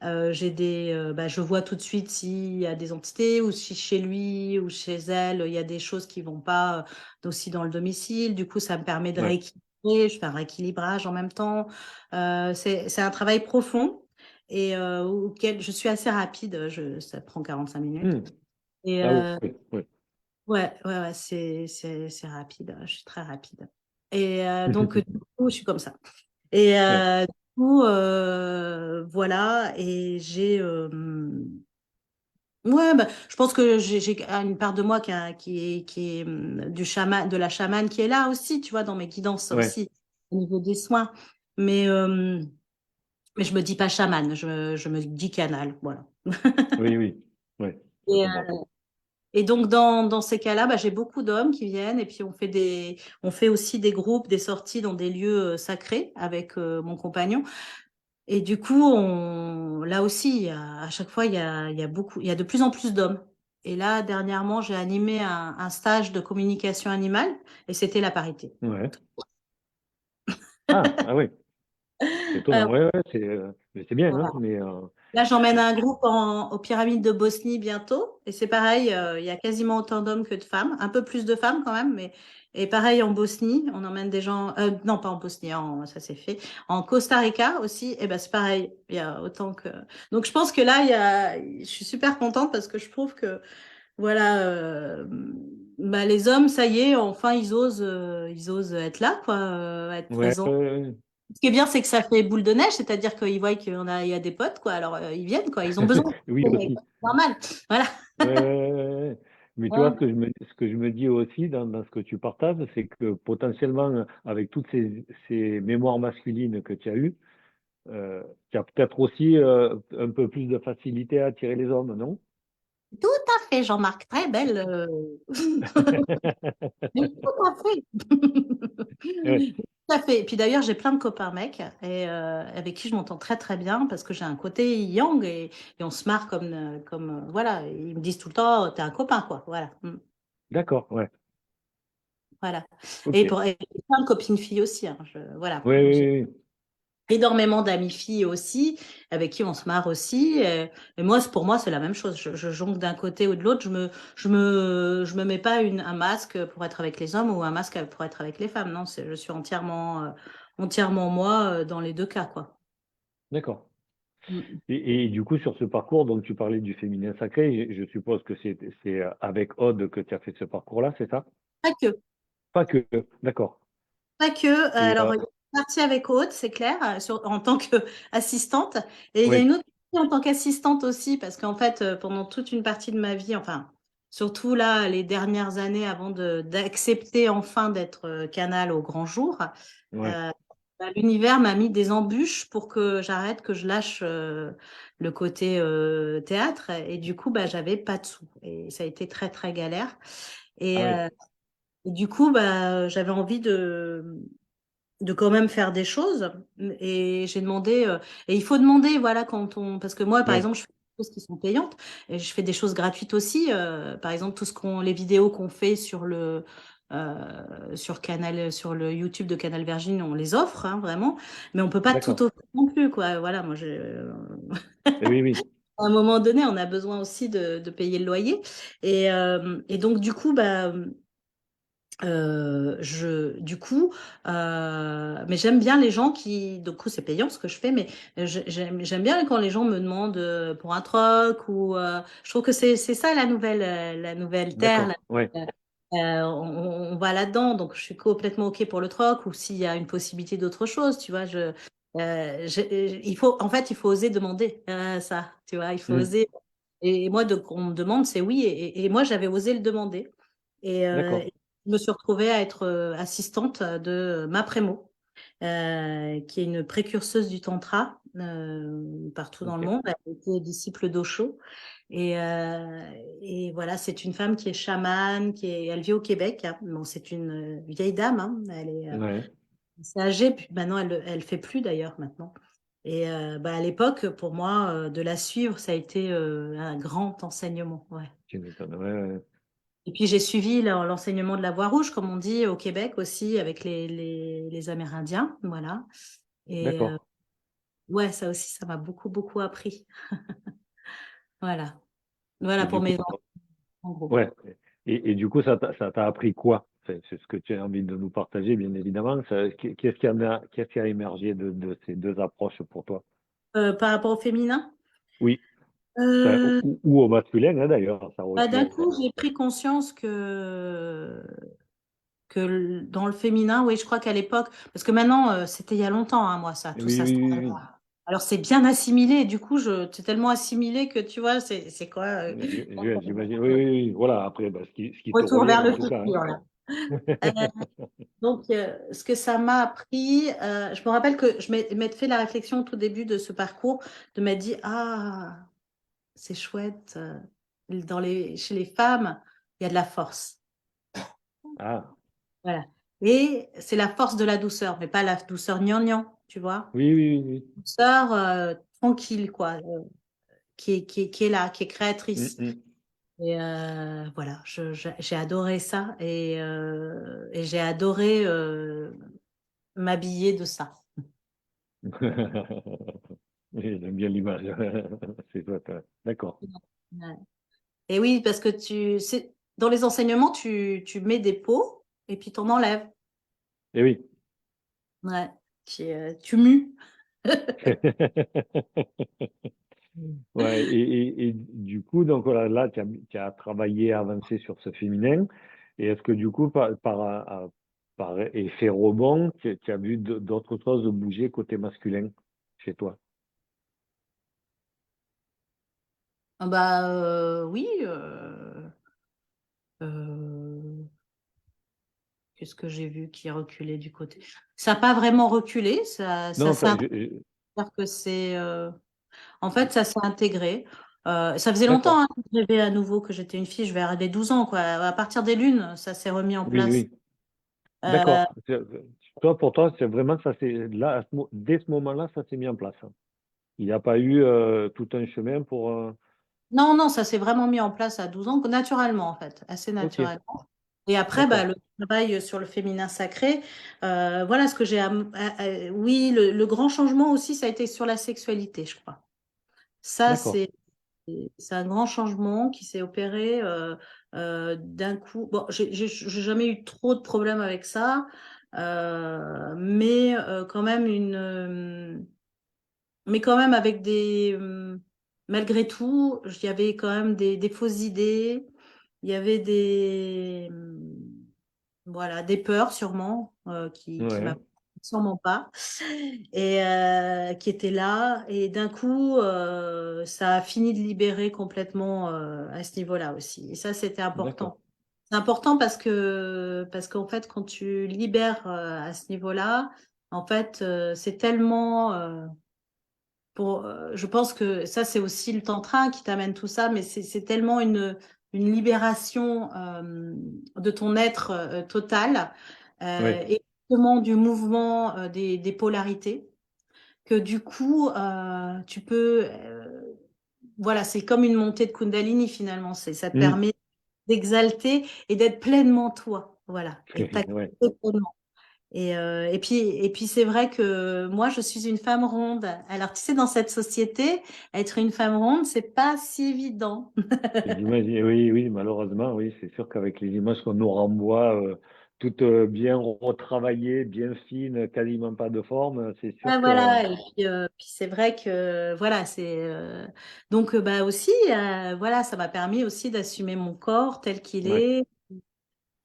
Speaker 2: Bah, je vois tout de suite s'il y a des entités ou si chez lui ou chez elle, il y a des choses qui vont pas aussi dans le domicile. Du coup, ça me permet de
Speaker 1: Ouais.
Speaker 2: rééquilibrer. Je fais un rééquilibrage en même temps. C'est un travail profond et auquel je suis assez rapide. Ça prend 45 minutes.
Speaker 1: Mhm.
Speaker 2: Et
Speaker 1: Ah oui. Oui.
Speaker 2: ouais, c'est rapide. Je suis très rapide. Et donc, du coup, je suis comme ça. Et
Speaker 1: Ouais.
Speaker 2: du coup, voilà. Et ouais, bah, je pense que j'ai une part de moi qui est du chaman, de la chamane qui est là aussi, tu vois, dans mes guidances
Speaker 1: Ouais.
Speaker 2: aussi, au niveau des soins. Mais, euh, mais je me dis pas chamane, je me dis canal, voilà.
Speaker 1: Oui, oui. Ouais. Je
Speaker 2: Et,
Speaker 1: comprends.
Speaker 2: et donc, dans ces cas-là, bah, j'ai beaucoup d'hommes qui viennent et puis on fait aussi des groupes, des sorties dans des lieux sacrés avec mon compagnon. Et du coup, là aussi, à chaque fois, il y a de plus en plus d'hommes. Et là, dernièrement, j'ai animé un stage de communication animale et c'était la parité.
Speaker 1: Ouais. Ah, ah oui. C'est
Speaker 2: Euh,
Speaker 1: étonnant. Ouais, ouais. Mais c'est bien, hein.
Speaker 2: voilà. Là, j'emmène
Speaker 1: C'est-
Speaker 2: un groupe aux pyramides de Bosnie bientôt. Et c'est pareil, il y a quasiment autant d'hommes que de femmes. Un peu plus de femmes quand même. Et pareil en Bosnie, on emmène des gens. Non, pas en Bosnie, ça c'est fait. En Costa Rica aussi, et ben c'est pareil. Il y a autant que. Donc je pense que là, je suis super contente parce que je trouve que voilà, bah, les hommes, ça y est, enfin ils osent être là, quoi, être
Speaker 1: Ouais,
Speaker 2: présents.
Speaker 1: ouais, ouais.
Speaker 2: Ce qui est bien, c'est que ça fait boule de neige, c'est-à-dire qu'ils voient il y a des potes, quoi. Alors ils viennent, quoi. Ils ont besoin.
Speaker 1: Oui,
Speaker 2: C'est
Speaker 1: aussi.
Speaker 2: normal. Voilà.
Speaker 1: Ouais, ouais, ouais, ouais, ouais. Mais tu vois,
Speaker 2: Ouais.
Speaker 1: ce que je me dis aussi dans ce que tu partages, c'est que potentiellement, avec toutes ces mémoires masculines que tu as eues, tu as peut-être aussi un peu plus de facilité à attirer les hommes, non?
Speaker 2: Tout à fait, Jean-Marc. Très belle. Mais tout à fait.
Speaker 1: Ouais,
Speaker 2: Tout à fait. Et puis d'ailleurs, j'ai plein de copains mecs et avec qui je m'entends très très bien parce que j'ai un côté yang et on se marre voilà. Ils me disent tout le temps, t'es un copain, quoi. Voilà. Mm.
Speaker 1: d'accord, ouais,
Speaker 2: Voilà.
Speaker 1: ok.
Speaker 2: Et plein de copines filles aussi, hein. Voilà.
Speaker 1: Oui, oui, oui, oui.
Speaker 2: énormément d'amis filles aussi, avec qui on se marre aussi. Et moi, pour moi, c'est la même chose. Je jongle d'un côté ou de l'autre. Je me mets pas un masque pour être avec les hommes ou un masque pour être avec les femmes. Non, je suis entièrement moi dans les deux cas, quoi.
Speaker 1: D'accord.
Speaker 2: Mm.
Speaker 1: Et du coup, sur ce parcours, donc tu parlais du féminin sacré, je suppose que c'est avec Aude que tu as fait ce parcours-là, c'est ça?
Speaker 2: Pas que.
Speaker 1: Pas que, d'accord.
Speaker 2: Pas que.
Speaker 1: Et
Speaker 2: Alors, il y a une partie avec Aude, c'est clair, en tant qu'assistante. Et il y a
Speaker 1: oui,
Speaker 2: une autre partie en tant qu'assistante aussi, parce qu'en fait, pendant toute une partie de ma vie, enfin, surtout là, les dernières années avant d'accepter enfin d'être canal au grand jour,
Speaker 1: ouais,
Speaker 2: euh, bah, l'univers m'a mis des embûches pour que j'arrête, que je lâche le côté théâtre. Et du coup, bah, j'avais pas de sous. Et ça a été très, très galère.
Speaker 1: ah
Speaker 2: Et,
Speaker 1: oui,
Speaker 2: euh, et du coup, bah, j'avais envie de quand même faire des choses. Et j'ai demandé, et il faut demander, voilà, parce que moi, par
Speaker 1: oui,
Speaker 2: exemple, je fais des choses qui sont payantes et je fais des choses gratuites aussi. Par exemple, les vidéos qu'on fait sur Canal, sur le YouTube de Canal Virgin, on les offre, hein, vraiment, mais on peut pas tout
Speaker 1: d'accord.
Speaker 2: offrir non plus, quoi. Voilà,
Speaker 1: Et oui, oui,
Speaker 2: à un moment donné, on a besoin aussi de payer le loyer. Et donc, du coup, bah, mais j'aime bien les gens du coup, c'est payant ce que je fais, mais j'aime bien quand les gens me demandent pour un troc je trouve que c'est ça la nouvelle terre.
Speaker 1: d'accord, ouais,
Speaker 2: On va là-dedans, donc je suis complètement OK pour le troc ou s'il y a une possibilité d'autre chose, tu vois, en fait, il faut oser demander ça, tu vois, il faut
Speaker 1: hmm,
Speaker 2: oser. Et moi, qu'on me demande, c'est oui. Et moi, j'avais osé le demander.
Speaker 1: d'accord,
Speaker 2: Et je me suis retrouvée à être assistante de Maprémo, qui est une précurseuse du tantra partout dans le
Speaker 1: ok,
Speaker 2: monde. Elle était disciple d'Osho. Et voilà, c'est une femme qui est chamane, elle vit au Québec, hein. Bon, c'est une vieille dame, hein. Elle est
Speaker 1: ouais.
Speaker 2: assez âgée, puis maintenant elle fait plus d'ailleurs maintenant. Et bah, à l'époque, pour moi, de la suivre, ça a été un grand enseignement. Ouais.
Speaker 1: Tu m'étonnes, ouais, ouais.
Speaker 2: Et puis j'ai suivi l'enseignement de la voie rouge, comme on dit au Québec aussi, avec les Amérindiens. Voilà. Et
Speaker 1: D'accord.
Speaker 2: ouais, ça aussi, ça m'a beaucoup, beaucoup appris. Voilà. Voilà
Speaker 1: Et
Speaker 2: pour
Speaker 1: du coup,
Speaker 2: mes enfants, en gros.
Speaker 1: ouais. Et du coup, ça t'a appris quoi? C'est ce que tu as envie de nous partager, bien évidemment. Qu'est-ce qui a émergé de ces deux approches pour toi?
Speaker 2: Par rapport au féminin,
Speaker 1: Oui, enfin,
Speaker 2: euh,
Speaker 1: ou au masculin, hein, d'ailleurs, ça aurait
Speaker 2: bah,
Speaker 1: pu
Speaker 2: d'un
Speaker 1: être.
Speaker 2: coup, j'ai pris conscience dans le féminin, oui, je crois qu'à l'époque, parce que maintenant, c'était il y a longtemps, hein, moi, ça,
Speaker 1: Oui,
Speaker 2: tout ça.
Speaker 1: oui, oui, oui.
Speaker 2: Alors, c'est bien assimilé, et du coup, c'est tellement assimilé que tu vois, c'est quoi
Speaker 1: J'imagine. Oui, oui, oui. Voilà, après, bah, ce qui te
Speaker 2: retour
Speaker 1: revient
Speaker 2: vers
Speaker 1: en
Speaker 2: le
Speaker 1: tout cas, hein.
Speaker 2: futur, là. Euh, donc, ce que ça m'a appris, je me rappelle que je m'étais fait la réflexion au tout début de ce parcours, de m'être dit, ah, c'est chouette, chez les femmes, il y a de la force.
Speaker 1: Ah,
Speaker 2: Voilà. Et c'est la force de la douceur, mais pas la douceur gnangnan, tu vois.
Speaker 1: oui, oui, oui.
Speaker 2: Douceur tranquille, quoi, qui est là, qui est
Speaker 1: Oui.
Speaker 2: créatrice. Et voilà, j'ai adoré ça et j'ai adoré m'habiller de ça.
Speaker 1: Oui, j'aime bien l'image. C'est chouette, ouais. D'accord.
Speaker 2: Ouais. Et oui, parce que dans les enseignements, tu mets des pots et puis t'en enlèves.
Speaker 1: Et oui.
Speaker 2: Ouais. Tu mues.
Speaker 1: Ouais, et du coup, donc voilà, là, tu as travaillé, avancé sur ce féminin. Et est-ce que du coup, par effet rebond, tu as vu d'autres choses bouger côté masculin chez toi?
Speaker 2: Ah bah oui. Euh, Qu'est-ce que j'ai vu qui reculait du côté? Ça n'a pas vraiment reculé, ça
Speaker 1: Non,
Speaker 2: s'est
Speaker 1: enfin,
Speaker 2: c'est-à-dire que en fait, ça s'est intégré. Ça faisait
Speaker 1: d'accord.
Speaker 2: longtemps hein, que je rêvais à nouveau que j'étais une fille, je vais arriver 12 ans, quoi. À partir des lunes, ça s'est remis en
Speaker 1: Oui,
Speaker 2: place.
Speaker 1: oui.
Speaker 2: Euh,
Speaker 1: D'accord. Toi, pour toi, c'est vraiment ça, c'est là, dès ce moment-là, ça s'est mis en place, hein. Il n'y a pas eu tout un chemin pour.
Speaker 2: non, non, ça s'est vraiment mis en place à 12 ans, naturellement, en fait, assez
Speaker 1: Ok,
Speaker 2: naturellement. Et après, bah,
Speaker 1: D'accord,
Speaker 2: le travail sur le féminin sacré, voilà ce que j'ai. Oui, le grand changement aussi, ça a été sur la sexualité, je crois. Ça,
Speaker 1: d'accord,
Speaker 2: c'est un grand changement qui s'est opéré d'un coup. Bon, j'ai jamais eu trop de problèmes avec ça, mais quand même mais quand même avec malgré tout, il y avait quand même des fausses idées, il y avait voilà, des peurs sûrement qui
Speaker 1: ouais,
Speaker 2: m'appelaient sûrement pas et qui étaient là. Et d'un coup, ça a fini de libérer complètement à ce niveau-là aussi. Et ça, c'était
Speaker 1: d'accord,
Speaker 2: important. C'est important parce qu'en fait, quand tu libères à ce niveau-là, en fait, c'est tellement je pense que ça, c'est aussi le tantra qui t'amène tout ça, mais c'est tellement une libération de ton être total
Speaker 1: ouais,
Speaker 2: et justement du mouvement des polarités, que du coup, tu peux, voilà, c'est comme une montée de Kundalini finalement, ça te
Speaker 1: hmm,
Speaker 2: permet d'exalter et d'être pleinement toi, voilà, et de
Speaker 1: ouais,
Speaker 2: t'accepter pleinement. Et puis c'est vrai que moi, je suis une femme ronde. Alors, tu sais, dans cette société, être une femme ronde, c'est pas si évident.
Speaker 1: j'imagine, oui, oui, malheureusement, oui, c'est sûr qu'avec les images qu'on nous renvoie, toutes bien retravaillées, bien fines, quasiment pas de forme, c'est sûr
Speaker 2: Ah,
Speaker 1: que,
Speaker 2: voilà, et puis c'est vrai que voilà, c'est donc bah aussi voilà, ça m'a permis aussi d'assumer mon corps tel qu'il
Speaker 1: ouais.
Speaker 2: est,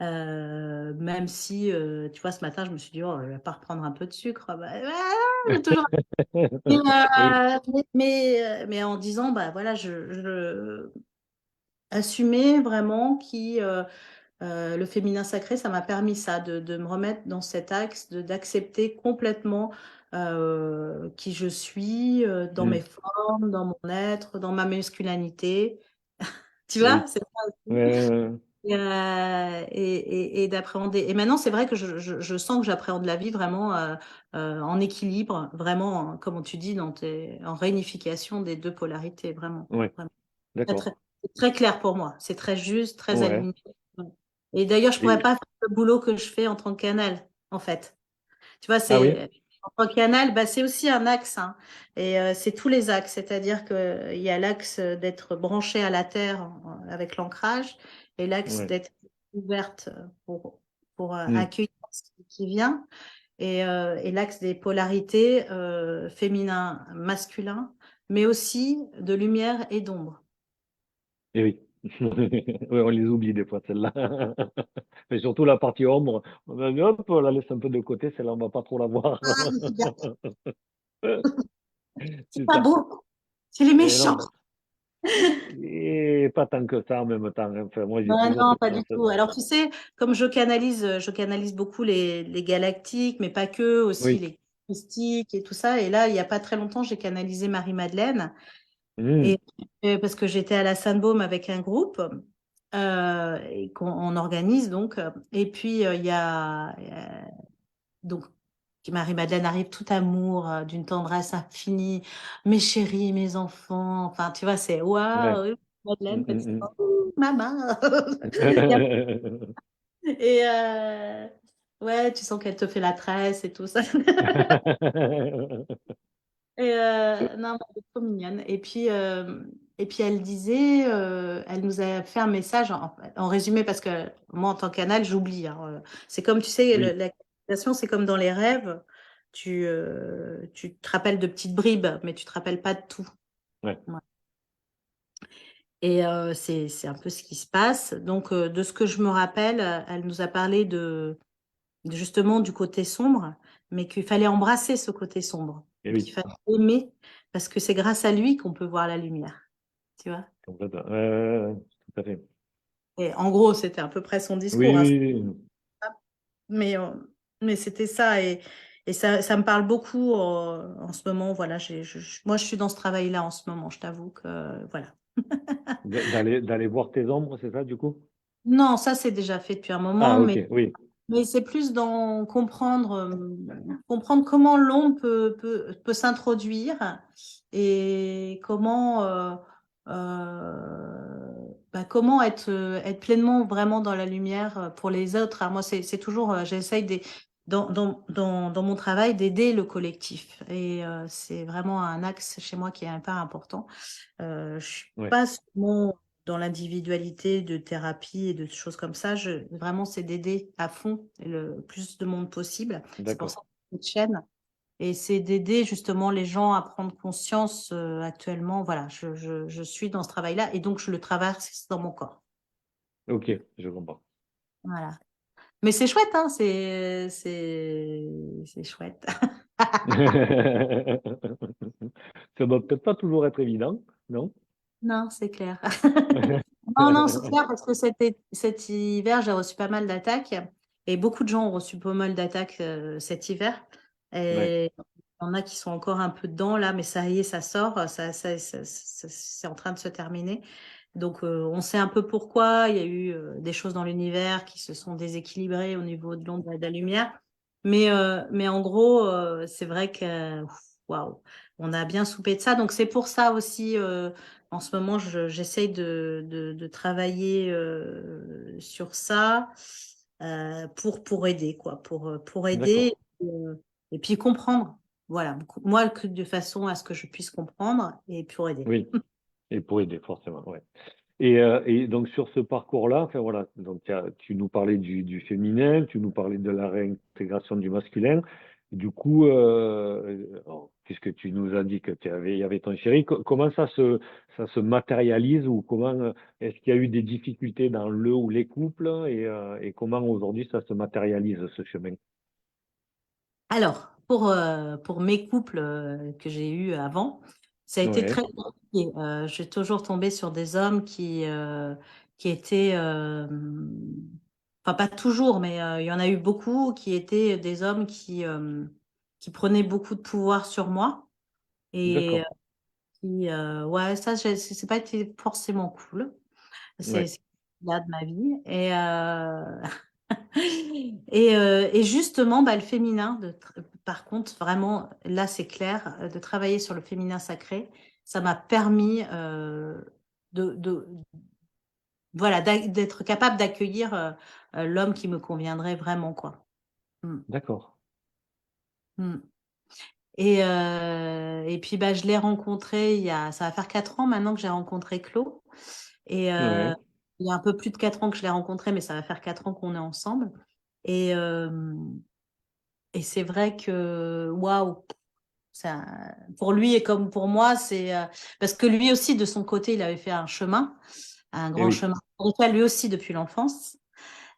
Speaker 2: même si tu vois ce matin je me suis dit oh, je vais pas reprendre un peu de sucre, bah, j'ai toujours mais,
Speaker 1: Oui,
Speaker 2: mais en disant bah voilà je assumer vraiment le féminin sacré, ça m'a permis ça, de me remettre dans cet axe, d'accepter complètement qui je suis, dans
Speaker 1: hmm,
Speaker 2: mes formes, dans mon être, dans ma masculinité. Tu vois,
Speaker 1: oui,
Speaker 2: c'est ça
Speaker 1: ouais,
Speaker 2: aussi.
Speaker 1: ouais, ouais.
Speaker 2: Et d'appréhender. Et maintenant, c'est vrai que je sens que j'appréhende la vie vraiment en équilibre, vraiment, comme tu dis, en réunification des deux polarités, vraiment.
Speaker 1: Ouais,
Speaker 2: Vraiment.
Speaker 1: d'accord,
Speaker 2: C'est très clair pour moi. C'est très juste, très
Speaker 1: ouais.
Speaker 2: aligné. Ouais. Et d'ailleurs, je pourrais
Speaker 1: Et,
Speaker 2: pas faire le boulot que je fais en tant que canal, en fait. Tu vois,
Speaker 1: ah oui,
Speaker 2: c'est en tant que canal, bah, c'est aussi un axe, hein. Et c'est tous les axes. C'est-à-dire qu'il y a l'axe d'être branché à la terre avec l'ancrage et l'axe
Speaker 1: ouais,
Speaker 2: d'être ouverte pour
Speaker 1: hmm,
Speaker 2: accueillir ce qui vient. Et l'axe des polarités féminin, masculin, mais aussi de lumière et d'ombre.
Speaker 1: et oui. Ouais, on les oublie des fois, celles-là. Mais surtout la partie ombre, on a dit, hop, on la laisse un peu de côté, celle-là, on va pas trop la voir.
Speaker 2: Ah, c'est bien. C'est
Speaker 1: C'est
Speaker 2: pas
Speaker 1: ça.
Speaker 2: beau. C'est les
Speaker 1: Et
Speaker 2: méchants.
Speaker 1: non, et pas tant que ça en même temps. Enfin, moi, j'ai toujours
Speaker 2: Non,
Speaker 1: cette
Speaker 2: pas du tout.
Speaker 1: sensation.
Speaker 2: Alors, tu sais, comme je canalise beaucoup les galactiques, mais pas que, aussi
Speaker 1: Oui.
Speaker 2: les mystiques et tout ça. Et là, il n'y a pas très longtemps, j'ai canalisé Marie-Madeleine.
Speaker 1: Hmm,
Speaker 2: Et parce que j'étais à la Sainte-Baume avec un groupe et qu'on on organise donc. Et puis, donc, Marie-Madeleine arrive tout amour, d'une tendresse infinie. Mes chéris, mes enfants. Enfin, tu vois, c'est
Speaker 1: ouais.
Speaker 2: waouh,
Speaker 1: Hmm,
Speaker 2: Madeleine,
Speaker 1: hmm,
Speaker 2: petite
Speaker 1: hmm.
Speaker 2: maman. Et ouais, tu sens qu'elle te fait la tresse et tout ça. Et non, mais elle est trop mignonne. Et puis elle disait, elle nous a fait un message en résumé, parce que moi, en tant qu'anal, j'oublie, hein. C'est comme, tu sais,
Speaker 1: Oui,
Speaker 2: la canalisation, c'est comme dans les rêves. Tu te rappelles de petites bribes, mais tu te rappelles pas de tout.
Speaker 1: ouais.
Speaker 2: Ouais. Et c'est un peu ce qui se passe. Donc, de ce que je me rappelle, elle nous a parlé justement du côté sombre, mais qu'il fallait embrasser ce côté sombre,
Speaker 1: Et
Speaker 2: qu'il
Speaker 1: oui,
Speaker 2: fallait aimer, parce que c'est grâce à lui qu'on peut voir la lumière, tu vois.
Speaker 1: complètement. Tout à fait.
Speaker 2: Et en gros, c'était à peu près son
Speaker 1: Oui,
Speaker 2: discours, hein,
Speaker 1: oui, oui.
Speaker 2: mais, euh, mais c'était ça, et ça me parle beaucoup en ce moment. Voilà, moi, je suis dans ce travail-là en ce moment, je t'avoue que, voilà.
Speaker 1: D'aller voir tes ombres, c'est ça, du coup?
Speaker 2: Non, ça, c'est déjà fait depuis un moment,
Speaker 1: Ah, ok,
Speaker 2: mais
Speaker 1: oui.
Speaker 2: c'est plus dans comprendre comment l'ombre peut s'introduire et comment. comment être pleinement vraiment dans la lumière pour les autres. Alors moi, c'est toujours, j'essaye dans mon travail d'aider le collectif. Et c'est vraiment un axe chez moi qui est hyper important. Je suis
Speaker 1: Ouais,
Speaker 2: pas seulement dans l'individualité de thérapie et de choses comme ça. Vraiment, c'est d'aider à fond le plus de monde possible. C'est pour
Speaker 1: d'accord.
Speaker 2: ça que cette chaîne. Et c'est d'aider justement les gens à prendre conscience actuellement. Voilà, je suis dans ce travail-là et donc je le traverse dans mon corps.
Speaker 1: Ok, je comprends.
Speaker 2: Voilà. Mais c'est chouette, hein, c'est chouette.
Speaker 1: Ça doit peut-être pas toujours être évident, non?
Speaker 2: Non, c'est clair. Non, non, c'est clair parce que cet hiver, j'ai reçu pas mal d'attaques et beaucoup de gens ont reçu pas mal d'attaques cet hiver.
Speaker 1: Ouais,
Speaker 2: Et il y en a qui sont encore un peu dedans là, mais ça y est, ça sort, c'est en train de se terminer. Donc, on sait un peu pourquoi. Il y a eu des choses dans l'univers qui se sont déséquilibrées au niveau de l'ombre et de la lumière. Mais en gros, c'est vrai que, waouh, on a bien soupé de ça. Donc, c'est pour ça aussi. En ce moment, j'essaye de travailler sur ça pour aider, quoi, pour aider
Speaker 1: d'accord.
Speaker 2: et puis comprendre. Voilà, moi, de façon à ce que je puisse comprendre et pour aider.
Speaker 1: Oui, et pour aider, forcément, ouais. Et donc sur ce parcours-là, enfin voilà, donc tu nous parlais du féminin, tu nous parlais de la réintégration du masculin. Du coup, alors, puisque tu nous as dit que il y avait ton chéri, comment ça se matérialise ou comment est-ce qu'il y a eu des difficultés dans le ou les couples et comment aujourd'hui ça se matérialise ce chemin?
Speaker 2: Alors, pour mes couples que j'ai eus avant, ça a été très
Speaker 1: Ouais,
Speaker 2: compliqué. J'ai toujours tombé sur des hommes qui étaient, enfin pas toujours, mais il y en a eu beaucoup qui étaient des hommes qui prenaient beaucoup de pouvoir sur moi. Et
Speaker 1: d'accord.
Speaker 2: ouais, ça, c'est pas été forcément cool.
Speaker 1: Ouais,
Speaker 2: C'est là de ma vie. Et justement, bah, le féminin, par contre, vraiment, là, c'est clair, de travailler sur le féminin sacré, ça m'a permis de, voilà, d'être capable d'accueillir l'homme qui me conviendrait vraiment, quoi. Mm.
Speaker 1: d'accord.
Speaker 2: Mm. Et puis, bah, je l'ai rencontré ça va faire 4 ans maintenant que j'ai rencontré Claude. Et
Speaker 1: Ouais,
Speaker 2: il y a un peu plus de 4 ans que je l'ai rencontré, mais ça va faire 4 ans qu'on est ensemble. Et, euh, et c'est vrai que, waouh, pour lui et comme pour moi, parce que lui aussi, de son côté, il avait fait un
Speaker 1: et
Speaker 2: grand
Speaker 1: oui,
Speaker 2: chemin spirituel, lui aussi, depuis l'enfance.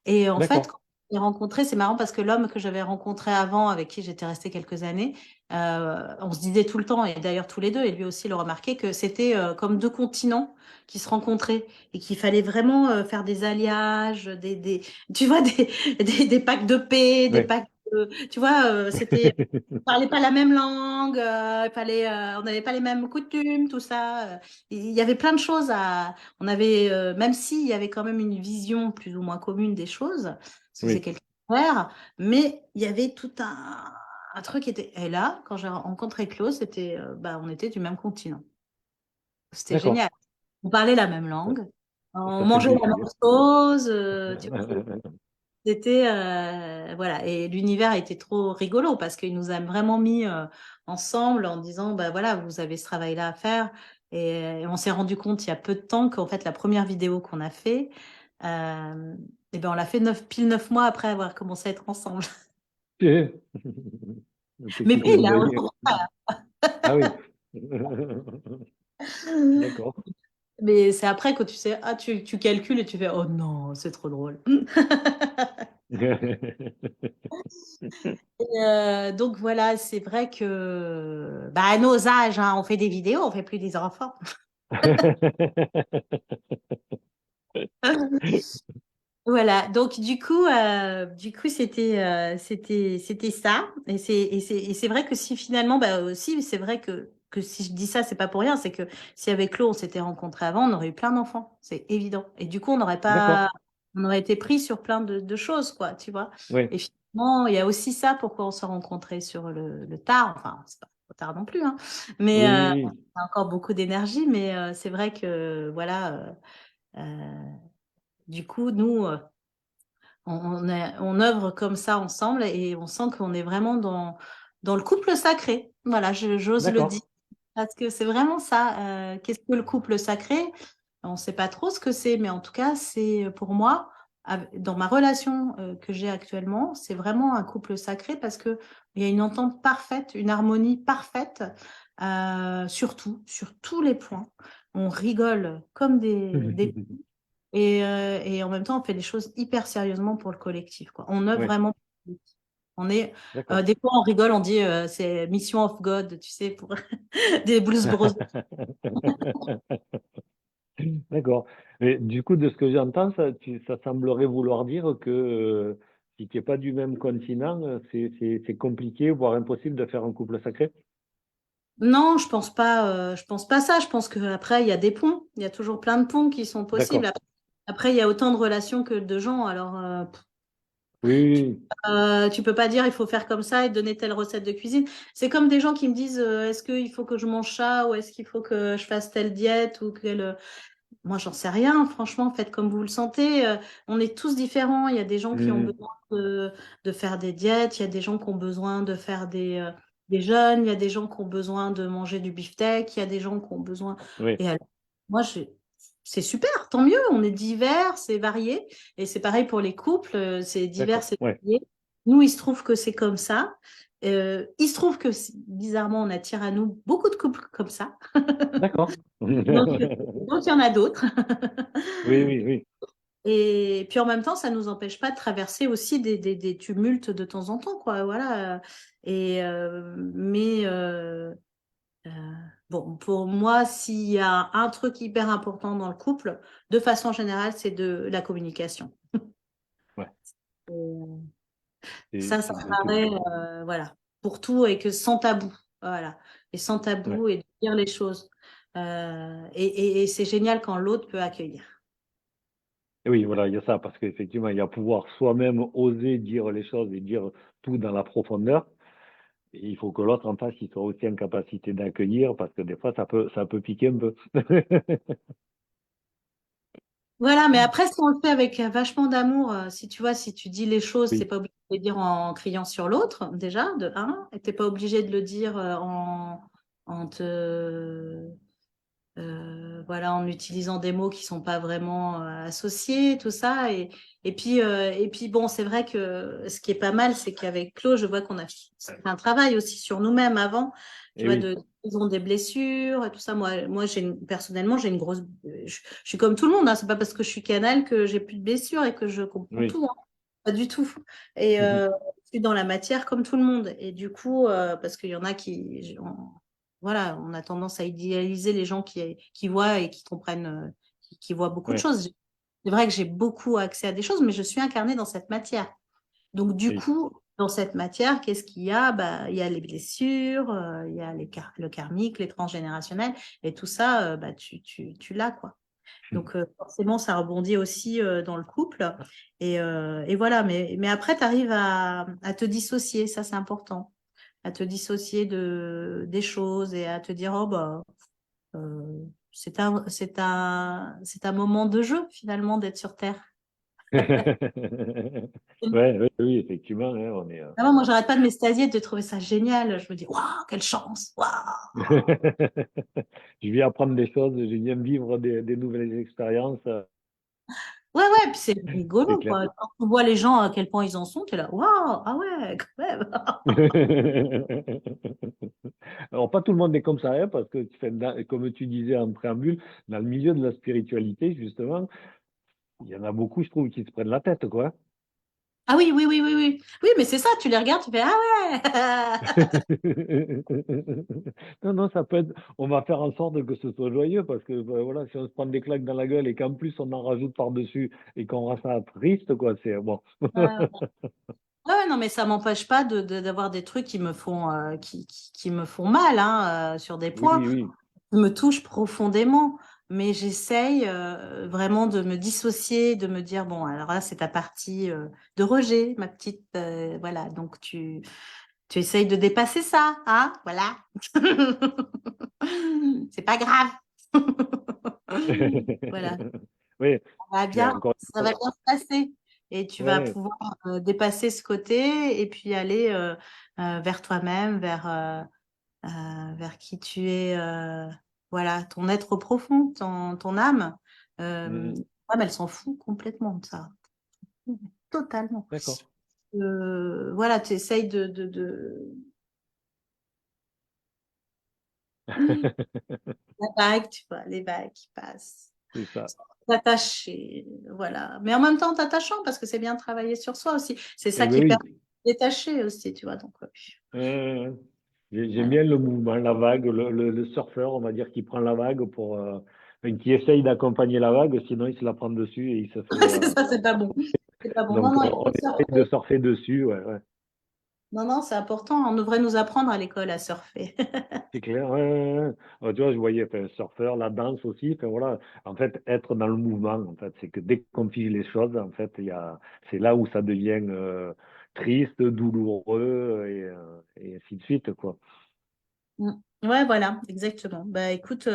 Speaker 2: Et en fait,
Speaker 1: d'accord.
Speaker 2: quand je l'ai rencontré, c'est marrant parce que l'homme que j'avais rencontré avant, avec qui j'étais restée quelques années, on se disait tout le temps, et d'ailleurs tous les deux, et lui aussi le remarquait, que c'était comme deux continents qui se rencontraient et qu'il fallait vraiment faire des alliages, tu vois, des pactes de paix, des
Speaker 1: Ouais.
Speaker 2: pactes tu vois, on parlait pas la même langue, on n'avait pas les mêmes coutumes, tout ça. Il y avait plein de choses on avait, même s'il y avait quand même une vision plus ou moins commune des choses, parce que c'est
Speaker 1: Oui,
Speaker 2: quelqu'un de frère, mais il y avait tout un truc qui était. Et là, quand j'ai rencontré Claude, on était du même continent. C'était génial.
Speaker 1: d'accord.
Speaker 2: On parlait la même
Speaker 1: Ça,
Speaker 2: langue, on
Speaker 1: ça
Speaker 2: mangeait la
Speaker 1: simplifie.
Speaker 2: même chose, tu vois. C'était voilà, et l'univers était trop rigolo parce qu'il nous a vraiment mis ensemble en disant bah voilà, vous avez ce travail-là à faire. Et on s'est rendu compte il y a peu de temps qu'en fait la première vidéo qu'on a fait, et ben on l'a fait pile 9 mois après avoir commencé à être ensemble.
Speaker 1: Un
Speaker 2: Mais
Speaker 1: petit clin
Speaker 2: pile, hein,
Speaker 1: d'œil. Ah oui. D'accord.
Speaker 2: mais c'est après que tu sais, tu calcules et tu fais oh non, c'est trop drôle. Donc voilà, c'est vrai que bah, à nos âges, hein, on fait des vidéos, on fait plus des enfants. Voilà, donc du coup c'était ça. Et c'est vrai que si finalement, bah aussi, c'est vrai que si je dis ça, c'est pas pour rien, c'est que si avec Claude on s'était rencontrés avant, on aurait eu plein d'enfants, c'est évident. Et du coup,
Speaker 1: D'accord.
Speaker 2: on aurait été pris sur plein de choses, quoi, tu vois.
Speaker 1: Oui.
Speaker 2: Et finalement, il y a aussi ça pourquoi on s'est rencontrés sur le tard. Enfin, c'est pas trop tard non plus, hein. Mais
Speaker 1: Oui, oui, oui.
Speaker 2: on a encore beaucoup d'énergie, mais c'est vrai que voilà, du coup, nous, on œuvre comme ça ensemble et on sent qu'on est vraiment dans le couple sacré. Voilà, j'ose le dire.
Speaker 1: D'accord.
Speaker 2: Parce que c'est vraiment ça. Qu'est-ce que le couple sacré? On ne sait pas trop ce que c'est, mais en tout cas, c'est pour moi, dans ma relation que j'ai actuellement, c'est vraiment un couple sacré parce qu'il y a une entente parfaite, une harmonie parfaite sur tout, sur tous les points. On rigole comme des et en même temps, on fait des choses hyper sérieusement pour le collectif, quoi. On œuvre
Speaker 1: Oui,
Speaker 2: vraiment pour le collectif. On est,
Speaker 1: d'accord.
Speaker 2: des fois, on rigole, on dit c'est Mission of God, tu sais, pour des Blues Brothers.
Speaker 1: D'accord. Mais du coup, de ce que j'entends, ça semblerait vouloir dire que si tu n'es pas du même continent, c'est compliqué, voire impossible de faire un couple sacré.
Speaker 2: Non, je pense pas ça. Je pense qu'après, il y a des ponts. Il y a toujours plein de ponts qui sont possibles.
Speaker 1: D'accord.
Speaker 2: Après, il y a autant de relations que de gens. Alors,
Speaker 1: Oui, oui,
Speaker 2: tu peux pas dire il faut faire comme ça et donner telle recette de cuisine. C'est comme des gens qui me disent est-ce qu'il faut que je mange ça ou est-ce qu'il faut que je fasse telle diète ou quelle. Moi, j'en sais rien. Franchement, faites comme vous le sentez. On est tous différents. Il y a des gens qui ont
Speaker 1: oui.
Speaker 2: besoin de faire des diètes. Il y a des gens qui ont besoin de faire des jeûnes. Il y a des gens qui ont besoin de manger du beefsteak. Il y a des gens qui ont besoin.
Speaker 1: Oui,
Speaker 2: Et alors, moi, c'est super. Tant mieux. On est divers, c'est varié. Et c'est pareil pour les couples. C'est divers,
Speaker 1: d'accord.
Speaker 2: c'est
Speaker 1: Ouais,
Speaker 2: varié. Nous, il se trouve que c'est comme ça. Il se trouve que bizarrement, on attire à nous beaucoup de couples comme ça.
Speaker 1: d'accord.
Speaker 2: Donc, donc, il y en a d'autres.
Speaker 1: Oui, oui, oui.
Speaker 2: Et puis en même temps, ça ne nous empêche pas de traverser aussi des tumultes de temps en temps, quoi. Voilà. Mais euh, bon, pour moi, s'il y a un truc hyper important dans le couple, de façon générale, c'est de la communication.
Speaker 1: Ouais,
Speaker 2: Et ça
Speaker 1: c'est
Speaker 2: me
Speaker 1: tout.
Speaker 2: paraît, voilà, pour tout et que sans tabou, voilà, et sans
Speaker 1: Ouais.
Speaker 2: tabou et de dire les choses. Et c'est génial quand l'autre peut accueillir.
Speaker 1: Et oui, voilà, il y a ça, parce qu'effectivement, il y a pouvoir soi-même oser dire les choses et dire tout dans la profondeur. Et il faut que l'autre en face, il soit aussi en capacité d'accueillir, parce que des fois, ça peut piquer un peu.
Speaker 2: Voilà, mais après, si on le fait avec vachement d'amour, si tu vois, si tu dis les choses, t'es
Speaker 1: Oui,
Speaker 2: pas obligé de les dire en criant sur l'autre, déjà, de un, et t'es pas obligé de le dire en te, voilà, en utilisant des mots qui sont pas vraiment associés, tout ça. Et puis bon, c'est vrai que ce qui est pas mal, c'est qu'avec Claude, je vois qu'on a fait un travail aussi sur nous-mêmes avant, tu
Speaker 1: et
Speaker 2: vois,
Speaker 1: oui,
Speaker 2: ils ont des blessures et tout ça. Moi personnellement, j'ai une grosse. Je suis comme tout le monde, hein. C'est pas parce que je suis canal que j'ai plus de blessures et que je comprends
Speaker 1: oui.
Speaker 2: tout, hein. Pas du tout. Et je suis dans la matière comme tout le monde. Et du coup, parce qu'il y en a voilà, on a tendance à idéaliser les gens qui voient et qui comprennent, qui voient beaucoup de
Speaker 1: Ouais,
Speaker 2: choses. C'est vrai que j'ai beaucoup accès à des choses, mais je suis incarnée dans cette matière. Donc, du
Speaker 1: oui.
Speaker 2: coup, dans cette matière, qu'est-ce qu'il y a? Bah, il y a les blessures, il y a le karmique, les transgénérationnels, et tout ça, bah, tu l'as, quoi. Donc, forcément, ça rebondit aussi dans le couple. Et voilà, mais après, tu arrives à te dissocier, ça, c'est important, à te dissocier des choses et à te dire, oh, bah, c'est un moment de jeu, finalement, d'être sur Terre.
Speaker 1: Ouais, ouais, oui, effectivement, hein, on est.
Speaker 2: Ah, moi, j'arrête pas de m'extasier, de trouver ça génial. Je me dis, waouh, quelle chance, waouh.
Speaker 1: Je viens apprendre des choses, je viens vivre des nouvelles expériences,
Speaker 2: Ouais, ouais, puis c'est
Speaker 1: c'est
Speaker 2: rigolo,
Speaker 1: clair.
Speaker 2: quoi. Quand tu vois les gens à quel point ils en sont, tu es là, waouh, ah ouais, quand même.
Speaker 1: Alors, pas tout le monde est comme ça, hein, parce que, enfin, comme tu disais en préambule, dans le milieu de la spiritualité, justement, il y en a beaucoup, je trouve, qui se prennent la tête, quoi.
Speaker 2: Ah oui, oui, oui, oui, oui. Oui, mais c'est ça, tu les regardes, tu fais, ah ouais.
Speaker 1: Non, non, ça peut être. On va faire en sorte que ce soit joyeux parce que voilà, si on se prend des claques dans la gueule et qu'en plus on en rajoute par-dessus et qu'on rend ça triste, quoi, c'est bon.
Speaker 2: Ouais, ouais, non, mais ça m'empêche pas d'avoir des trucs qui me font, qui me font mal, hein, sur des
Speaker 1: Oui,
Speaker 2: points.
Speaker 1: oui.
Speaker 2: Me touche profondément, mais j'essaye vraiment de me dissocier, de me dire, bon, alors là, c'est ta partie de rejet, ma petite, voilà, donc Tu essayes de dépasser ça, hein, voilà. C'est pas grave. Voilà,
Speaker 1: Oui,
Speaker 2: ça va
Speaker 1: mais
Speaker 2: bien,
Speaker 1: encore une
Speaker 2: ça va
Speaker 1: fois,
Speaker 2: bien se passer. Et tu vas
Speaker 1: ouais.
Speaker 2: pouvoir dépasser ce côté et puis aller vers toi-même, vers qui tu es, voilà, ton être profond, ton âme.
Speaker 1: Mm,
Speaker 2: L'âme, elle s'en fout complètement de ça, totalement.
Speaker 1: d'accord.
Speaker 2: Voilà, tu essayes la vague, tu vois, les vagues qui passent.
Speaker 1: C'est ça.
Speaker 2: T'attacher, voilà. Mais en même temps, t'attachant, parce que c'est bien de travailler sur soi aussi. C'est
Speaker 1: Eh
Speaker 2: ça
Speaker 1: bien
Speaker 2: qui permet
Speaker 1: oui.
Speaker 2: de détacher aussi, tu vois. Donc,
Speaker 1: Euh, J'aime
Speaker 2: voilà.
Speaker 1: bien le mouvement, la vague, le surfeur, on va dire, qui prend la vague enfin, qui essaye d'accompagner la vague, sinon il se la prend dessus et il se fait.
Speaker 2: C'est ça, c'est pas bon. C'est pas bon. Non,
Speaker 1: Donc
Speaker 2: non, il
Speaker 1: on
Speaker 2: faut
Speaker 1: essaye de
Speaker 2: surfer.
Speaker 1: surfer dessus, ouais, ouais.
Speaker 2: Non, non, c'est important. On devrait nous apprendre à l'école à surfer.
Speaker 1: C'est clair, ouais, ouais, ouais. Tu vois, je voyais, enfin, surfeur, la danse aussi, enfin voilà. En fait, être dans le mouvement, en fait, c'est que dès qu'on fige les choses, en fait, c'est là où ça devient triste, douloureux et ainsi de suite, quoi.
Speaker 2: Mm. Ouais, voilà, exactement. Bah, écoute,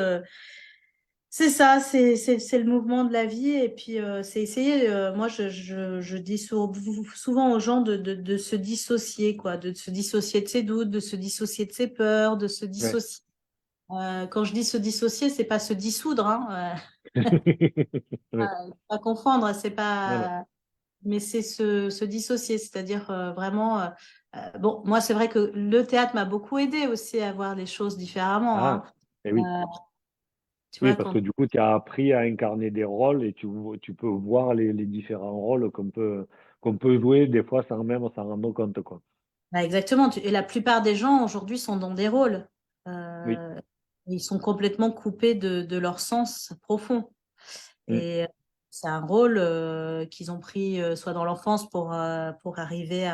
Speaker 2: c'est ça, c'est le mouvement de la vie. Et puis, c'est essayer. Moi, je dis souvent aux gens de se dissocier, quoi, de se dissocier de ses doutes, de se dissocier de ses peurs, de se
Speaker 1: Ouais.
Speaker 2: dissocier. Quand je dis se dissocier, c'est pas se dissoudre, hein,
Speaker 1: Ouais,
Speaker 2: pas confondre, c'est
Speaker 1: voilà.
Speaker 2: pas, mais c'est se dissocier, c'est-à-dire vraiment. Bon, moi, c'est vrai que le théâtre m'a beaucoup aidé aussi à voir les choses différemment, hein.
Speaker 1: Ah, et oui.
Speaker 2: Euh, Tu
Speaker 1: Oui,
Speaker 2: vois,
Speaker 1: parce
Speaker 2: quand
Speaker 1: que du coup, tu as appris à incarner des rôles et tu peux voir les différents rôles qu'on peut jouer des fois sans même s'en rendre compte, quoi.
Speaker 2: bah, exactement. Et la plupart des gens aujourd'hui sont dans des rôles.
Speaker 1: Oui.
Speaker 2: Euh, Ils sont complètement coupés de leur sens profond.
Speaker 1: Mm.
Speaker 2: Et c'est un rôle qu'ils ont pris soit dans l'enfance pour arriver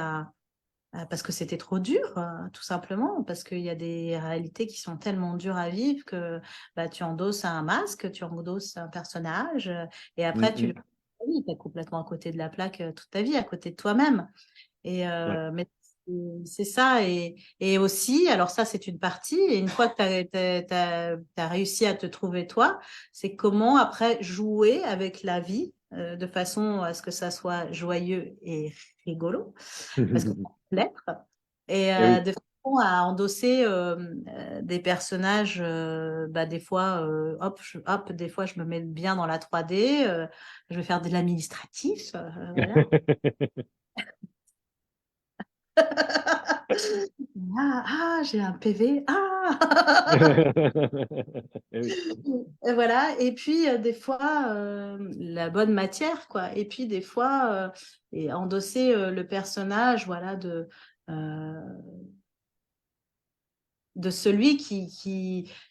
Speaker 2: parce que c'était trop dur, tout simplement, parce qu'il y a des réalités qui sont tellement dures à vivre que bah, tu endosses un masque, tu endosses un personnage, et
Speaker 1: Mm,
Speaker 2: après tu le
Speaker 1: mm.
Speaker 2: oui, tu es complètement à côté de la plaque toute ta vie, à côté de toi-même.
Speaker 1: Ouais.
Speaker 2: Mais c'est ça. Et aussi, alors ça, c'est une partie. Et une fois que tu as réussi à te trouver toi, c'est comment après jouer avec la vie de façon à ce que ça soit joyeux et rigolo, parce que ça peut l'être. Et
Speaker 1: Et oui.
Speaker 2: de façon à endosser des personnages, bah, des fois, hop, des fois, je me mets bien dans la 3D, je vais faire de l'administratif, voilà. J'ai un PV.
Speaker 1: Et oui.
Speaker 2: Et voilà. Et puis, des fois, la bonne matière, quoi. Et puis, des fois, et endosser le personnage, voilà, euh, de celui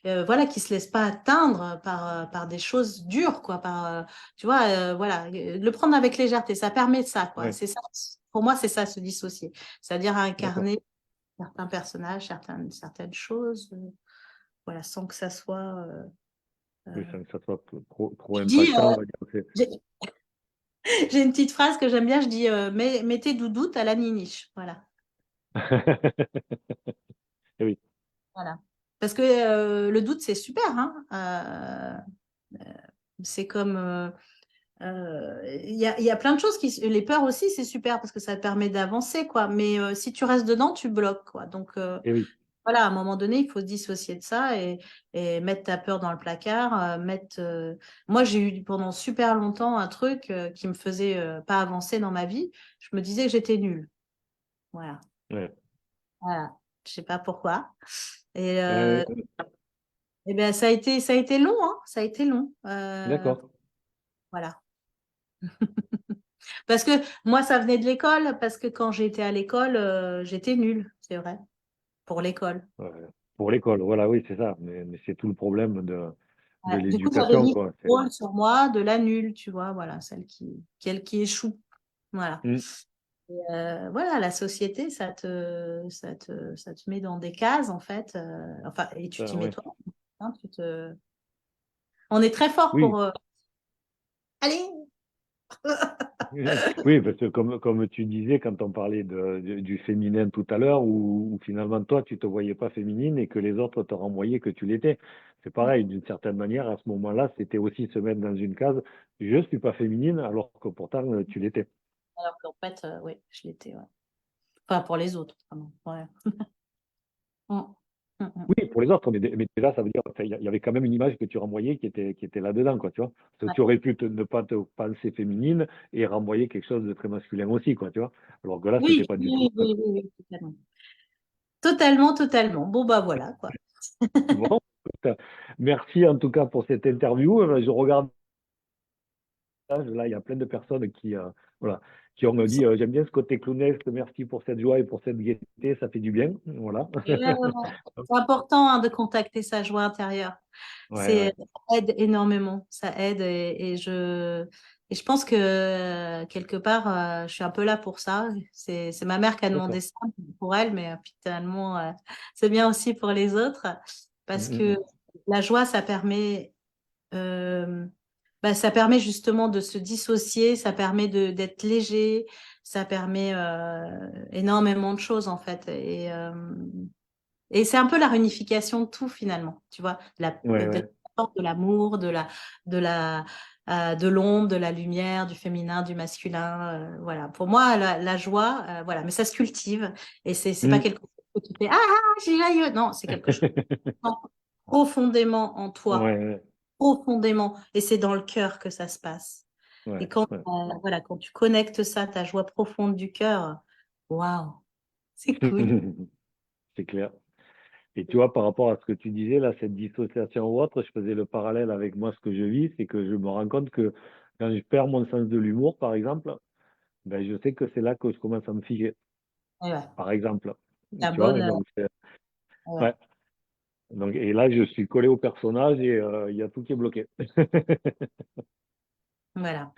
Speaker 2: voilà, qui se laisse pas atteindre par des choses dures, quoi. Tu vois, voilà, le prendre avec légèreté, ça permet ça, quoi.
Speaker 1: Ouais.
Speaker 2: C'est ça. Pour moi, c'est ça, se dissocier. C'est-à-dire
Speaker 1: D'accord.
Speaker 2: incarner certains personnages, certaines choses, voilà, sans que ça soit.
Speaker 1: Oui, sans que ça soit trop
Speaker 2: Je dis,
Speaker 1: impactant, on va dire.
Speaker 2: j'ai j'ai une petite phrase que j'aime bien, je dis, mettez doudoute à la niniche, voilà,
Speaker 1: Et oui.
Speaker 2: voilà. Parce que le doute, c'est super, hein. C'est comme, il y a plein de choses les peurs aussi, c'est super parce que ça te permet d'avancer, quoi. Mais si tu restes dedans, tu bloques, quoi. Donc,
Speaker 1: Et oui.
Speaker 2: voilà, à un moment donné, il faut se dissocier de ça et mettre ta peur dans le placard. Moi, j'ai eu pendant super longtemps un truc qui me faisait pas avancer dans ma vie. Je me disais que j'étais nulle. Voilà.
Speaker 1: Ouais.
Speaker 2: Voilà. Je sais pas pourquoi. Et,
Speaker 1: Euh,
Speaker 2: ben, ça a été long, hein. Ça a été long.
Speaker 1: d'accord.
Speaker 2: Voilà. Parce que moi, ça venait de l'école, parce que quand j'étais à l'école, j'étais nulle, c'est vrai, pour l'école.
Speaker 1: Ouais. Pour l'école, voilà, oui, c'est ça. Mais c'est tout le problème de
Speaker 2: Ouais. Du coup, j'avais
Speaker 1: l'éducation,
Speaker 2: mis
Speaker 1: quoi.
Speaker 2: le rôle sur moi de la nulle, tu vois, voilà, celle qui échoue. Voilà.
Speaker 1: Mm.
Speaker 2: Voilà, la société, ça te met dans des cases, en fait. Enfin, et tu t'y mets
Speaker 1: Ouais.
Speaker 2: toi. Hein, On est très fort
Speaker 1: Oui.
Speaker 2: pour. Allez!
Speaker 1: Oui, parce que comme tu disais, quand on parlait du féminin tout à l'heure, où finalement toi, tu te voyais pas féminine et que les autres te renvoyaient que tu l'étais. C'est pareil, d'une certaine manière, à ce moment-là, c'était aussi se mettre dans une case, je suis pas féminine, alors que pourtant, tu l'étais.
Speaker 2: Alors qu'en fait, oui, je l'étais. Ouais. Enfin, pour les autres, vraiment. Ouais. Mm. Mm, mm.
Speaker 1: Oui, pour les autres, mais déjà, ça veut dire qu'il y avait quand même une image que tu renvoyais qui était là-dedans, quoi, tu vois. Parce que
Speaker 2: Ouais.
Speaker 1: tu aurais pu ne pas te penser féminine et renvoyer quelque chose de très masculin aussi, quoi, tu vois. Alors que là, c'était
Speaker 2: Oui,
Speaker 1: pas du tout
Speaker 2: oui,
Speaker 1: le
Speaker 2: oui, oui, oui, totalement. Totalement, totalement. Bon, bah voilà, quoi.
Speaker 1: bon, écoute, merci en tout cas pour cette interview. Je regarde là, il y a plein de personnes voilà, qui ont dit j'aime bien ce côté clownesque, merci pour cette joie et pour cette gaieté, ça fait du bien. Voilà.
Speaker 2: Ouais, ouais, ouais. C'est important hein, de contacter sa joie intérieure.
Speaker 1: Ouais, ouais,
Speaker 2: Ça aide énormément. Ça aide et je pense que quelque part, je suis un peu là pour ça. C'est ma mère qui a demandé
Speaker 1: d'accord.
Speaker 2: ça pour elle, mais finalement, c'est bien aussi pour les autres
Speaker 1: Mm,
Speaker 2: parce
Speaker 1: mm,
Speaker 2: que
Speaker 1: mm.
Speaker 2: la joie, ça permet justement de se dissocier, ça permet d'être léger, ça permet énormément de choses en fait. Et c'est un peu la réunification de tout finalement, tu vois,
Speaker 1: Ouais,
Speaker 2: de
Speaker 1: ouais.
Speaker 2: l'amour, de l'ombre, de la lumière, du féminin, du masculin. Voilà. Pour moi, la joie, voilà, mais ça se cultive et c'est pas
Speaker 1: Mm.
Speaker 2: quelque chose que tu fais, j'ai joyeux. Non, c'est quelque chose qui est profondément en toi,
Speaker 1: Ouais,
Speaker 2: profondément, et c'est dans le cœur que ça se passe. Et
Speaker 1: ouais,
Speaker 2: quand,
Speaker 1: ouais.
Speaker 2: voilà, quand tu connectes ça, ta joie profonde du cœur, waouh, c'est cool.
Speaker 1: C'est clair. Et tu vois, par rapport à ce que tu disais, là, cette dissociation ou autre, je faisais le parallèle avec moi, ce que je vis, c'est que je me rends compte que quand je perds mon sens de l'humour, par exemple, ben, je sais que c'est là que je commence à me figer,
Speaker 2: Et ouais,
Speaker 1: par exemple.
Speaker 2: la
Speaker 1: Tu vois,
Speaker 2: bonne,
Speaker 1: et donc,
Speaker 2: ouais,
Speaker 1: ouais. Donc, et là, je suis collé au personnage et il y a tout qui est bloqué.
Speaker 2: voilà.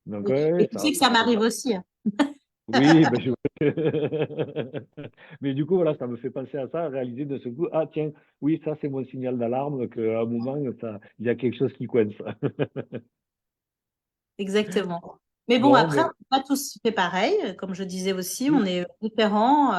Speaker 1: Donc,
Speaker 2: Et,
Speaker 1: ouais,
Speaker 2: et
Speaker 1: ouais,
Speaker 2: tu sais que ça m'arrive aussi, hein.
Speaker 1: oui, ben, mais du coup, voilà, ça me fait penser à ça, à réaliser de ce coup, ah tiens, oui, ça c'est mon signal d'alarme, qu'à un moment, il y a quelque chose qui coince.
Speaker 2: Exactement. Mais bon,
Speaker 1: Bon,
Speaker 2: après, on
Speaker 1: mais
Speaker 2: n'est pas tous fait pareil. Comme je disais aussi, on
Speaker 1: oui,
Speaker 2: est différents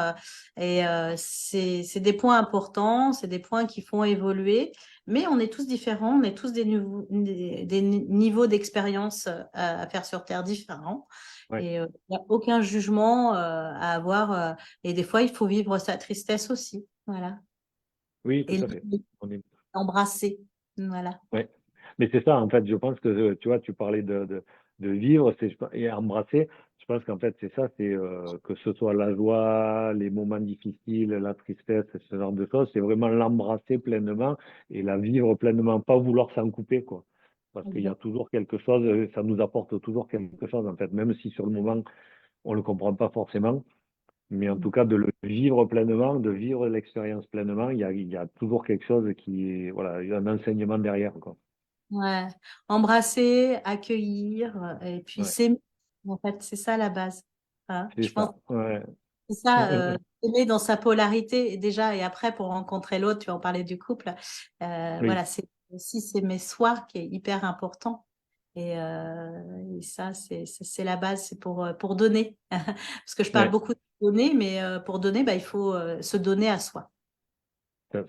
Speaker 2: et c'est des points importants, c'est des points qui font évoluer. Mais on est tous différents, on est tous des niveaux d'expérience à faire sur Terre différents.
Speaker 1: ouais,
Speaker 2: Et il n'y a aucun jugement à avoir. Et des fois, il faut vivre sa tristesse aussi. Voilà.
Speaker 1: oui, tout
Speaker 2: Et
Speaker 1: à fait. On est,
Speaker 2: l'embrasser. Voilà.
Speaker 1: ouais. Mais c'est ça, en fait, je pense que, tu vois, tu parlais de vivre et embrasser. Je pense qu'en fait, c'est ça, c'est que ce soit la joie, les moments difficiles, la tristesse, ce genre de choses, c'est vraiment l'embrasser pleinement et la vivre pleinement, pas vouloir s'en couper, quoi. Parce qu'il y a
Speaker 2: Exact.
Speaker 1: toujours quelque chose, ça nous apporte toujours quelque chose, en fait, même si sur le moment, on ne le comprend pas forcément. Mais en tout cas, de le vivre pleinement, de vivre l'expérience pleinement, il y a toujours quelque chose qui est, voilà, il y a un enseignement derrière, quoi.
Speaker 2: Ouais, embrasser, accueillir et puis
Speaker 1: Ouais,
Speaker 2: s'aimer. En fait, c'est ça la base. Hein. Je
Speaker 1: c'est
Speaker 2: pense
Speaker 1: ça. Ouais.
Speaker 2: que c'est ça, aimer dans sa polarité et déjà et après pour rencontrer l'autre, tu vas en parler du couple.
Speaker 1: Oui,
Speaker 2: Voilà, c'est aussi s'aimer soi qui est hyper important. Et ça, c'est la base, c'est pour donner. Parce que je parle
Speaker 1: ouais.
Speaker 2: beaucoup de donner, mais pour donner, bah, il faut se donner à soi.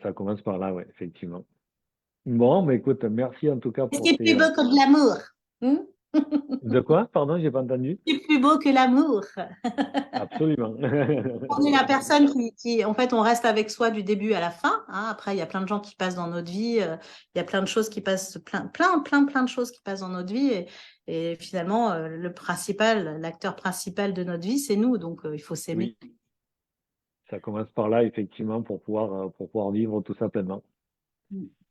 Speaker 1: Ça commence par là, ouais, effectivement. Bon, mais écoute, merci en tout cas
Speaker 2: Qu'est-ce
Speaker 1: pour
Speaker 2: qui est
Speaker 1: ces.
Speaker 2: plus beau que de l'amour? Hein.
Speaker 1: De quoi? Pardon, j'ai pas entendu.
Speaker 2: C'est plus beau que l'amour.
Speaker 1: Absolument.
Speaker 2: On est la personne en fait, on reste avec soi du début à la fin. Hein. Après, il y a plein de gens qui passent dans notre vie. Il y a plein de choses qui passent, plein de choses qui passent dans notre vie. Et finalement, l'acteur principal de notre vie, c'est nous. Donc, il faut s'aimer.
Speaker 1: Oui, ça commence par là, effectivement, pour pouvoir vivre tout ça pleinement.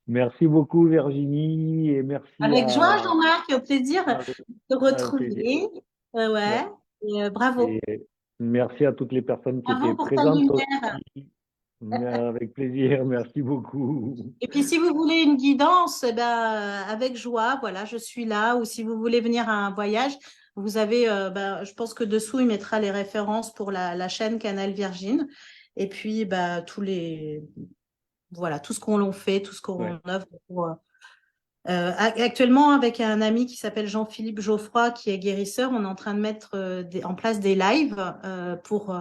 Speaker 1: Merci beaucoup, Virginie, et merci
Speaker 2: Avec joie, Jean-Marc, et au plaisir
Speaker 1: avec,
Speaker 2: de te
Speaker 1: avec plaisir.
Speaker 2: retrouver. Ouais.
Speaker 1: Ouais.
Speaker 2: Et,
Speaker 1: Et
Speaker 2: bravo.
Speaker 1: merci à toutes les personnes qui étaient
Speaker 2: Bravo pour ta
Speaker 1: présentes
Speaker 2: lumière.
Speaker 1: aussi. Avec plaisir, merci beaucoup.
Speaker 2: Et puis, si vous voulez une guidance, eh ben, avec joie, voilà, je suis là. Ou si vous voulez venir à un voyage, vous avez, ben, je pense que dessous, il mettra les références pour la chaîne Canal Virgin. Et puis, bah, voilà, tout ce qu'on l'on fait, tout ce
Speaker 1: Ouais.
Speaker 2: qu'on offre Actuellement, avec un ami qui s'appelle Jean-Philippe Geoffroy, qui est guérisseur, on est en train de mettre en place des lives pour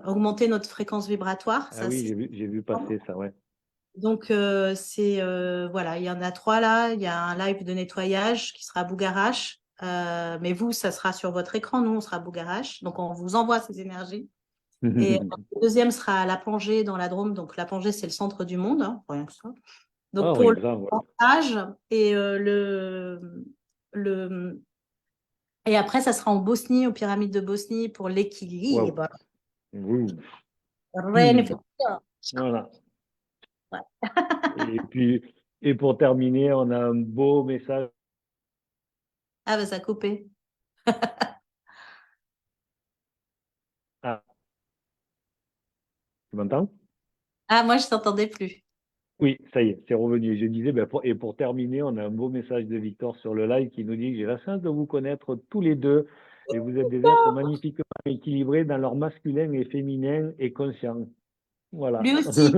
Speaker 2: augmenter notre fréquence vibratoire.
Speaker 1: Ah
Speaker 2: Ça,
Speaker 1: oui,
Speaker 2: c'est...
Speaker 1: j'ai vu passer ça, ouais.
Speaker 2: Donc, voilà, il y en a 3 là. Il y a un live de nettoyage qui sera à Bougarache. Mais vous, ça sera sur votre écran. Nous, on sera à Bougarache. Donc, on vous envoie ces énergies. Et le deuxième sera à La Plongée dans la Drôme. Donc, La Plongée, c'est le centre du monde, hein, rien que ça. Donc,
Speaker 1: Ah
Speaker 2: pour
Speaker 1: oui,
Speaker 2: le
Speaker 1: ça, voilà.
Speaker 2: montage et et après, ça sera en Bosnie, aux pyramides de Bosnie pour
Speaker 1: Waouh.
Speaker 2: l'équilibre.
Speaker 1: Ouh.
Speaker 2: Rien ne fait ça.
Speaker 1: Voilà.
Speaker 2: Ouais.
Speaker 1: Et puis, et pour terminer, on a un beau message.
Speaker 2: Ah, bah, ça a coupé.
Speaker 1: Ah, tu m'entends?
Speaker 2: Ah, moi, je t'entendais plus.
Speaker 1: Oui, ça y est, c'est revenu. Je disais, ben, et pour terminer, on a un beau message de Victor sur le live qui nous dit que j'ai la chance de vous connaître tous les deux et vous êtes des êtres magnifiquement équilibrés dans leur masculin et féminin et conscient. Voilà.
Speaker 2: Lui aussi.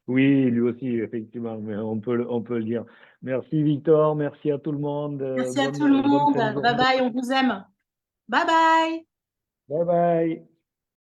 Speaker 1: Oui, lui aussi, effectivement, mais on peut le dire. Merci Victor, merci à tout le monde.
Speaker 2: Merci à tout le
Speaker 1: Bonne
Speaker 2: monde.
Speaker 1: fin de
Speaker 2: Bye
Speaker 1: journée.
Speaker 2: bye, on vous aime. Bye bye.
Speaker 1: Bye bye.